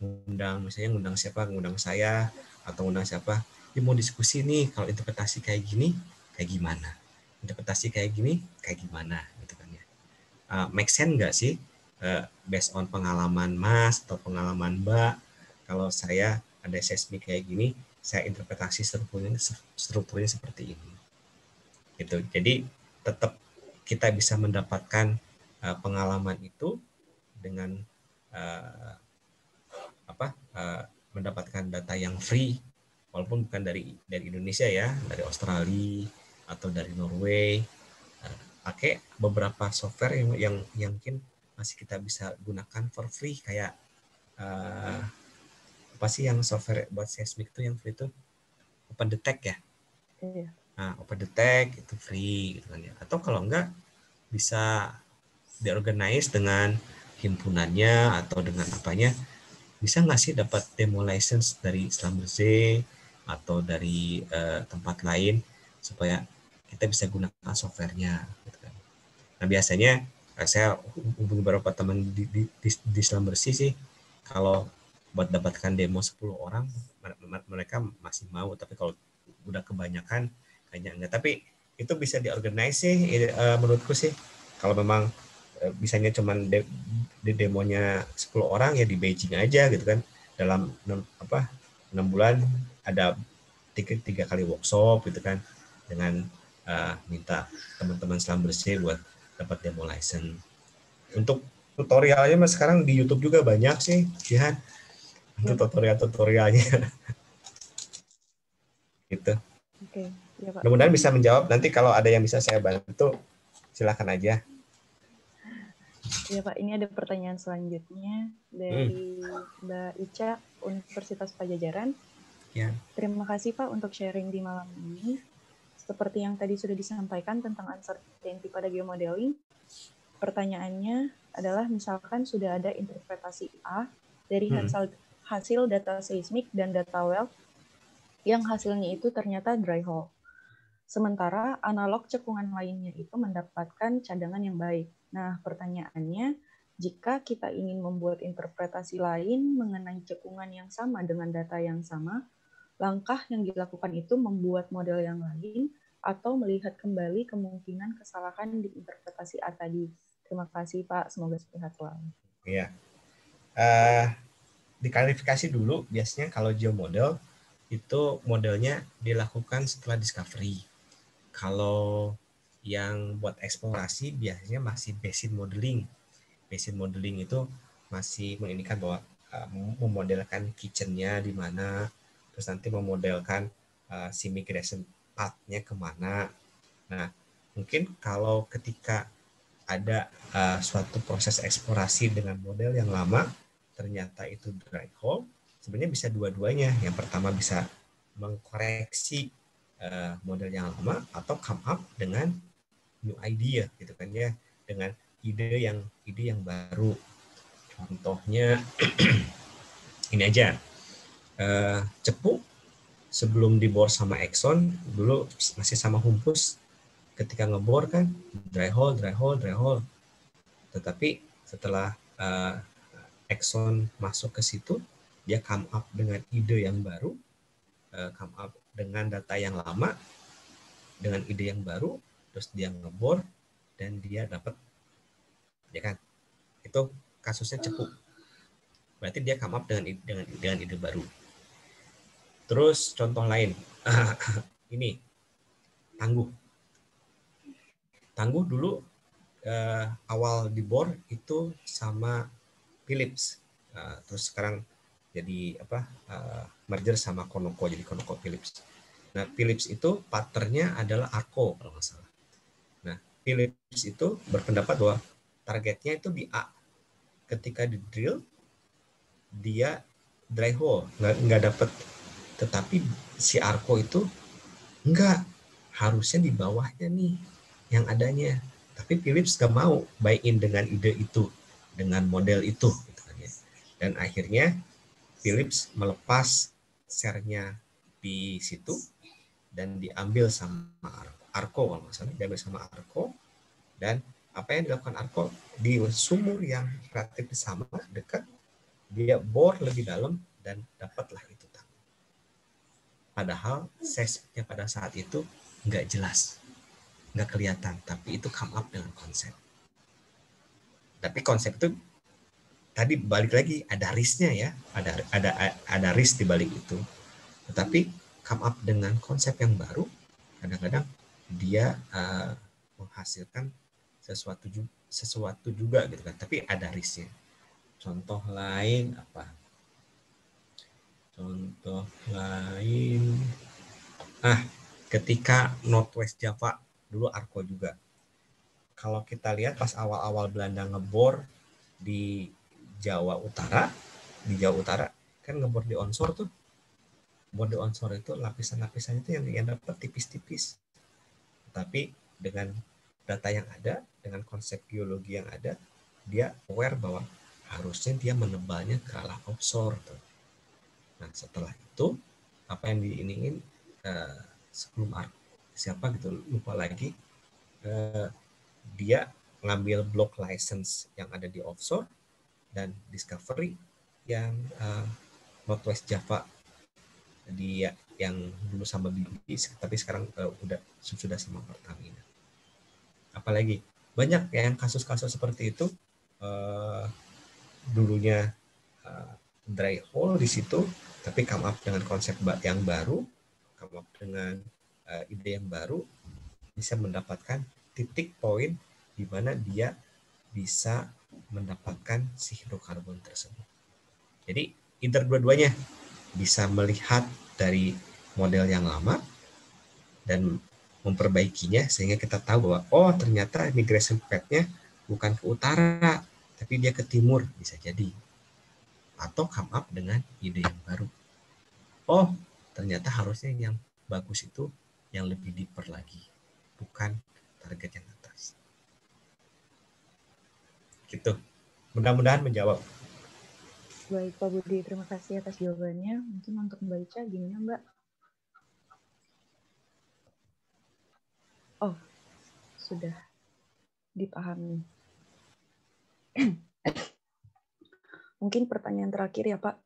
ngundang siapa, ngundang saya atau ngundang siapa, dia mau diskusi nih kalau interpretasi kayak gini kayak gimana, interpretasi kayak gini kayak gimana gitu kan ya. Make sense nggak sih based on pengalaman Mas atau pengalaman Mbak, kalau saya ada seismik kayak gini, saya interpretasi strukturnya seperti ini gitu. Jadi tetap kita bisa mendapatkan pengalaman itu dengan mendapatkan data yang free, walaupun bukan dari Indonesia ya, dari Australia atau dari Norway. Pakai beberapa software yang mungkin masih kita bisa gunakan for free, kayak apa sih yang software buat seismik itu yang free itu OpenDetect ya. Iya. Nah, OpenDetect itu free gitu kan ya. Atau kalau enggak bisa diorganize dengan himpunannya atau dengan apanya, bisa nggak sih dapat demo license dari Schlumberger atau dari tempat lain supaya kita bisa gunakan softwarenya gitu kan. Nah biasanya saya hubungi beberapa teman di Schlumberger sih, kalau buat dapatkan demo 10 orang mereka masih mau, tapi kalau udah kebanyakan kayaknya enggak. Tapi itu bisa diorganize sih menurutku sih. Kalau memang bisanya cuman di demonya 10 orang ya di Beijing aja gitu kan, dalam 6 bulan ada 3 kali workshop gitu kan, dengan minta teman-teman Schlumberger buat dapat demo license. Untuk tutorialnya mas sekarang di YouTube juga banyak sih Jihan, untuk tutorialnya gitu. Oke, ya Pak. Mudah-mudahan bisa menjawab. Nanti kalau ada yang bisa saya bantu silakan aja. Ya Pak, ini ada pertanyaan selanjutnya dari Mbak Ica, Universitas Pajajaran. Ya. Terima kasih Pak untuk sharing di malam ini. Seperti yang tadi sudah disampaikan tentang uncertainty pada geomodeling, pertanyaannya adalah misalkan sudah ada interpretasi A dari hasil data seismik dan data well yang hasilnya itu ternyata dry hole. Sementara analog cekungan lainnya itu mendapatkan cadangan yang baik. Nah, pertanyaannya, jika kita ingin membuat interpretasi lain mengenai cekungan yang sama dengan data yang sama, langkah yang dilakukan itu membuat model yang lain atau melihat kembali kemungkinan kesalahan di interpretasi A tadi. Terima kasih, Pak. Semoga sehat selalu. Iya. Diklarifikasi dulu, biasanya kalau geomodel, itu modelnya dilakukan setelah discovery. Kalau yang buat eksplorasi biasanya masih basin modeling. Basin modeling itu masih mengindikan bahwa memodelkan kitchen-nya di mana, terus nanti memodelkan si migration path-nya kemana. Nah, mungkin kalau ketika ada suatu proses eksplorasi dengan model yang lama, ternyata itu dry hole, sebenarnya bisa dua-duanya. Yang pertama bisa mengkoreksi model yang lama atau come up dengan new idea gitu kan ya, dengan ide yang baru. Contohnya ini aja, Cepu sebelum dibor sama Exxon dulu masih sama Humpus, ketika ngebor kan dry hole. Tetapi setelah Exxon masuk ke situ, dia come up dengan ide yang baru, come up dengan data yang lama, dengan ide yang baru, terus dia ngebor dan dia dapat, ya kan? Itu kasusnya Cepu. Berarti dia come up dengan ide baru. Terus contoh lain, ini Tangguh dulu awal dibor itu sama Philips, terus sekarang jadi merger sama Conoco, jadi Conoco Philips. Nah, Philips itu partnernya adalah Arco kalau nggak salah. Nah, Philips itu berpendapat bahwa targetnya itu di A. Ketika di drill dia dry hole, nggak dapet. Tetapi si Arco itu enggak, harusnya di bawahnya nih yang adanya. Tapi Philips gak mau buy in dengan ide itu, dengan model itu. Dan akhirnya Philips melepas share-nya di situ dan diambil sama Arco kalau nggak salah, diambil sama Arco. Dan apa yang dilakukan Arco di sumur yang relatif sama dekat, dia bor lebih dalam dan dapatlah itu. Padahal seismiknya pada saat itu nggak jelas, nggak kelihatan, tapi itu come up dengan konsep. Tapi konsep itu tadi balik lagi ada risknya ya, ada risk di balik itu. Tetapi come up dengan konsep yang baru, kadang-kadang dia menghasilkan sesuatu juga gitu kan. Tapi ada risknya. Contoh lain apa? Ketika Northwest Java dulu Arco juga. Kalau kita lihat pas awal-awal Belanda ngebor di Jawa Utara kan ngebor di onshore tuh. Bor di onshore itu lapisan-lapisan itu yang dapat tipis-tipis. Tapi dengan data yang ada, dengan konsep geologi yang ada, dia aware bahwa harusnya dia menebalnya ke arah offshore tuh. Nah, setelah itu apa yang diiningin sebelum siapa gitu lupa lagi, dia ngambil block license yang ada di offshore dan discovery yang Northwest Java dia yang dulu sama BP tapi sekarang sudah sama Pertamina. Apalagi banyak yang kasus-kasus seperti itu, dulunya dry hole di situ, tapi come up dengan konsep yang baru, come up dengan ide yang baru, bisa mendapatkan titik poin di mana dia bisa mendapatkan si hidrokarbon tersebut. Jadi either dua-duanya bisa melihat dari model yang lama dan memperbaikinya sehingga kita tahu bahwa oh ternyata migration path-nya bukan ke utara tapi dia ke timur, bisa jadi. Atau come up dengan ide yang baru. Oh, ternyata harusnya yang bagus itu yang lebih deeper lagi, bukan target yang atas. Gitu. Mudah-mudahan menjawab. Baik, Pak Budi, terima kasih atas jawabannya. Mungkin untuk membaca gimana, Mbak? Oh, sudah dipahami. Mungkin pertanyaan terakhir ya, Pak.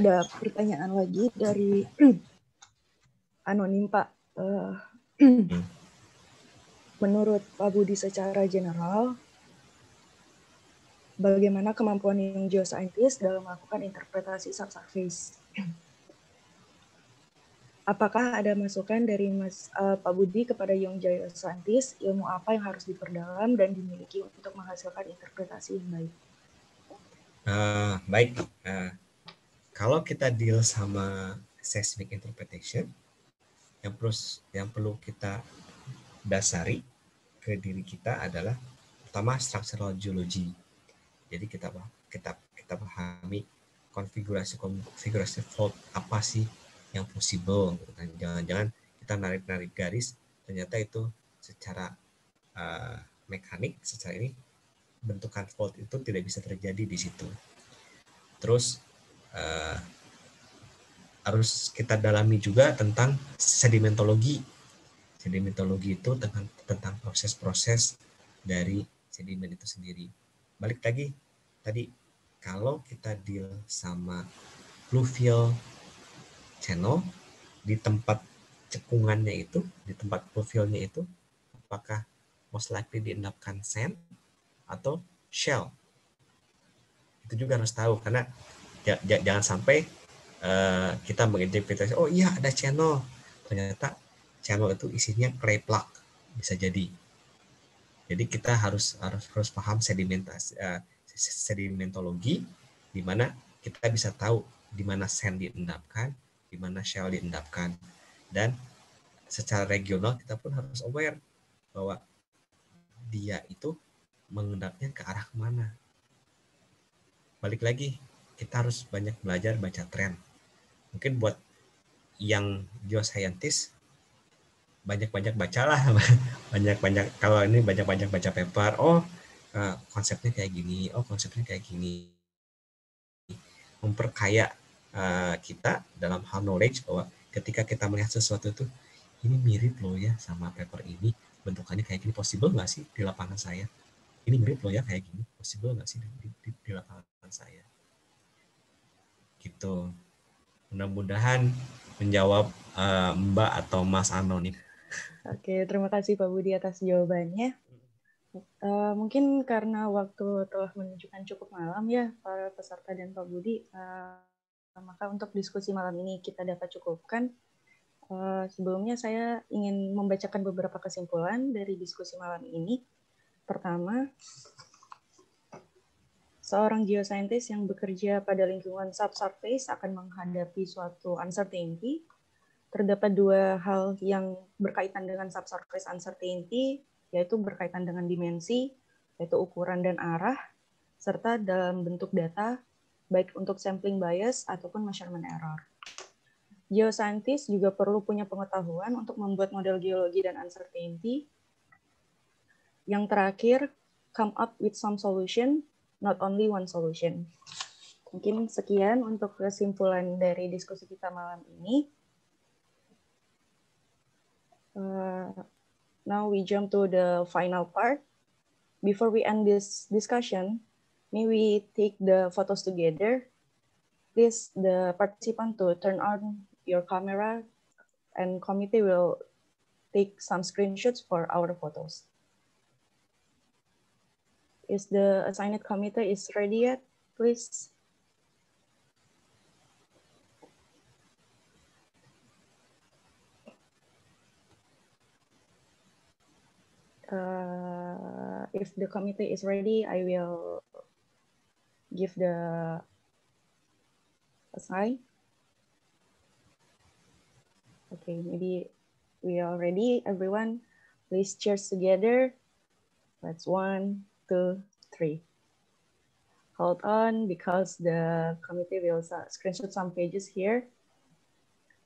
Ada pertanyaan lagi dari anonim, Pak. Menurut Pak Budi secara general, bagaimana kemampuan Young Geoscientist dalam melakukan interpretasi subsurface? Apakah ada masukan dari Pak Budi kepada Young Geoscientist, ilmu apa yang harus diperdalam dan dimiliki untuk menghasilkan interpretasi yang baik? Baik, kalau kita deal sama seismic interpretation, yang perlu kita dasari ke diri kita adalah pertama structural geology. Jadi kita pahami konfigurasi fault apa sih yang possible. Jangan-jangan kita narik garis, ternyata itu secara mekanik, secara ini bentukan fault itu tidak bisa terjadi di situ. Terus harus kita dalami juga tentang sedimentologi. Sedimentologi itu tentang proses-proses dari sedimen itu sendiri. Balik lagi tadi, kalau kita deal sama fluvial channel di tempat cekungannya itu, di tempat fluvialnya itu, apakah most likely diendapkan sand atau shell? Itu juga harus tahu, karena jangan sampai kita menginterpretasi, oh iya ada channel, ternyata channel itu isinya clay plug, bisa jadi. Jadi kita harus paham sedimentologi, di mana kita bisa tahu di mana sand diendapkan, di mana shell diendapkan, dan secara regional kita pun harus aware bahwa dia itu mengendapnya ke arah kemana. Balik lagi, kita harus banyak belajar baca tren. Mungkin buat yang geoscientist, banyak-banyak bacalah, banyak-banyak, kalau ini banyak-banyak baca paper, konsepnya kayak gini, konsepnya kayak gini. Memperkaya kita dalam hal knowledge, bahwa ketika kita melihat sesuatu itu, ini mirip loh ya sama paper ini, bentukannya kayak gini, possible nggak sih di lapangan saya? Ini mirip loh ya kayak gini, possible nggak sih di lapangan saya? Gitu. Mudah-mudahan menjawab Mbak atau Mas Anonim. Oke, terima kasih Pak Budi atas jawabannya. Mungkin karena waktu telah menunjukkan cukup malam ya para peserta dan Pak Budi, maka untuk diskusi malam ini kita dapat cukupkan. Sebelumnya saya ingin membacakan beberapa kesimpulan dari diskusi malam ini. Pertama, seorang geoscientist yang bekerja pada lingkungan subsurface akan menghadapi suatu uncertainty. Terdapat dua hal yang berkaitan dengan subsurface uncertainty, yaitu berkaitan dengan dimensi, yaitu ukuran dan arah, serta dalam bentuk data, baik untuk sampling bias ataupun measurement error. Geoscientist juga perlu punya pengetahuan untuk membuat model geologi dan uncertainty. Yang terakhir, come up with some solution, not only one solution. Mungkin sekian untuk kesimpulan dari diskusi kita malam ini. Now we jump to the final part. Before we end this discussion, may we take the photos together. Please, the participant to turn on your camera, and committee will take some screenshots for our photos. Is the assigned committee is ready yet? Please. If the committee is ready, I will give the assign. Okay, maybe we are ready, everyone. Please cheers together. Let's 1, 2, 3. hold on because the committee will screenshot some pages here.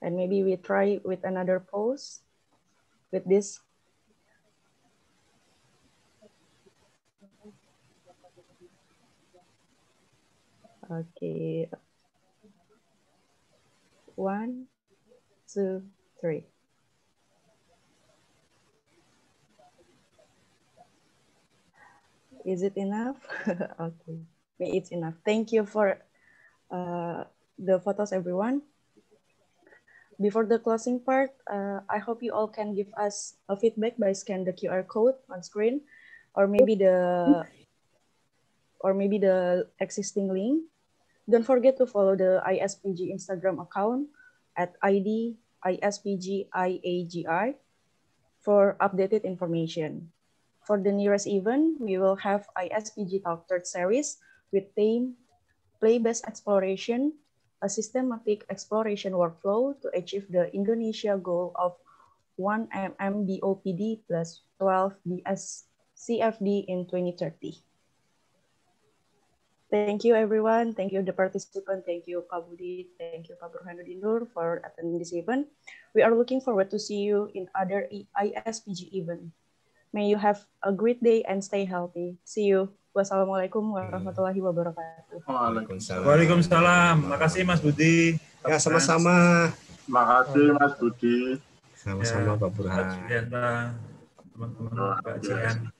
And maybe we try with another pose with this. Okay. 1, 2, 3. Is it enough? Okay, it's enough. Thank you for the photos, everyone. Before the closing part, I hope you all can give us a feedback by scan the QR code on screen, or maybe the existing link. Don't forget to follow the ISPG Instagram account at ID ISPGIAGI for updated information. For the nearest event, we will have ISPG Talk Third Series with theme Play-Based Exploration, a systematic exploration workflow to achieve the Indonesia goal of 1 mm BOPD plus 12 CFD in 2030. Thank you, everyone. Thank you, the participant. Thank you, Pak Budi. Thank you, Pak Burhanuddin Nur, for attending this event. We are looking forward to see you in other ISPG event. May you have a great day and stay healthy. See you. Wassalamualaikum warahmatullahi wabarakatuh. Waalaikumsalam. Makasih Mas Budi. Ya, sama-sama. Makasih Mas Budi. Sama-sama Ya, Pak Burhan. Teman-teman Pak Jian.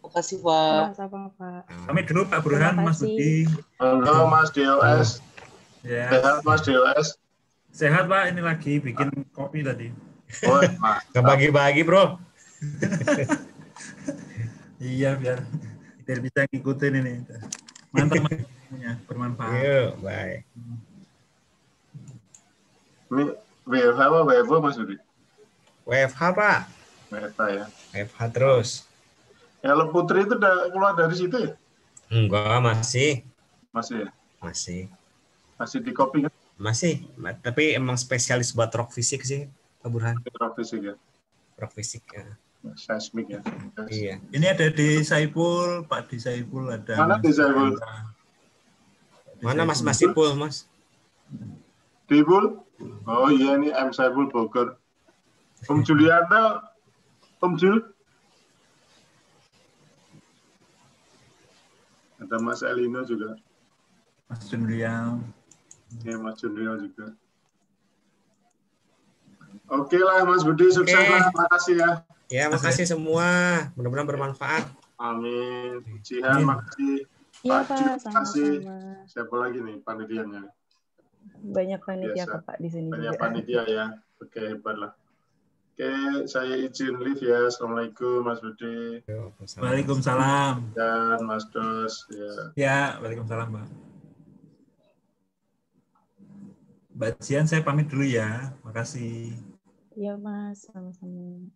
Makasih Pak. Sama-sama Pak. Kami dulu Pak Burhan, Mas Budi. Halo Mas DOS. Ya. Sehat Mas DOS. Sehat Pak, ini lagi bikin kopi tadi. Oh, Kebagi-bagi bro. Iya, biar bisa ngikutin ini. Mantap Mas, punya bermanfaat. Yuk, baik. Ini WFH apa WFO Mas Budi? WFH Pak. WFH ya. WFH terus. Hello Putri itu udah keluar dari situ ya? Enggak, masih. Masih ya? Masih. Masih di copy kan? Masih. Tapi emang spesialis buat rock fisik sih, Pak Burhan. Rock fisik ya? Rock fisik ya. Seismik ya? Iya. Ini ada di Saipul, Pak di Saipul ada. Mana di Saipul? Mana Mas Masipul, Mas? Di Pul? Oh iya, ini M Saipul Bogor. Om Juliana, Om Jul. Ada Mas Elino juga. Mas Junrial. Ya, Mas Junrial juga. Oke lah Mas Budi, sukses lah. Makasih ya. Ya, makasih semua. Mudah-mudahan bermanfaat. Amin. Jihan, makasih. Iya Pak Jul, Pak, makasih. sama-sama. Siapa lagi nih panitianya? Banyak panitia Biasa. Pak di sini Banyak juga. panitia ya. Oke, hebat lah. Oke, saya izin live ya. Assalamualaikum Mas Budi. Waalaikumsalam. Dan Mas Dos. Ya. Ya, waalaikumsalam, Pak. Mbak Jian, saya pamit dulu ya. Makasih. Iya Mas, sama-sama.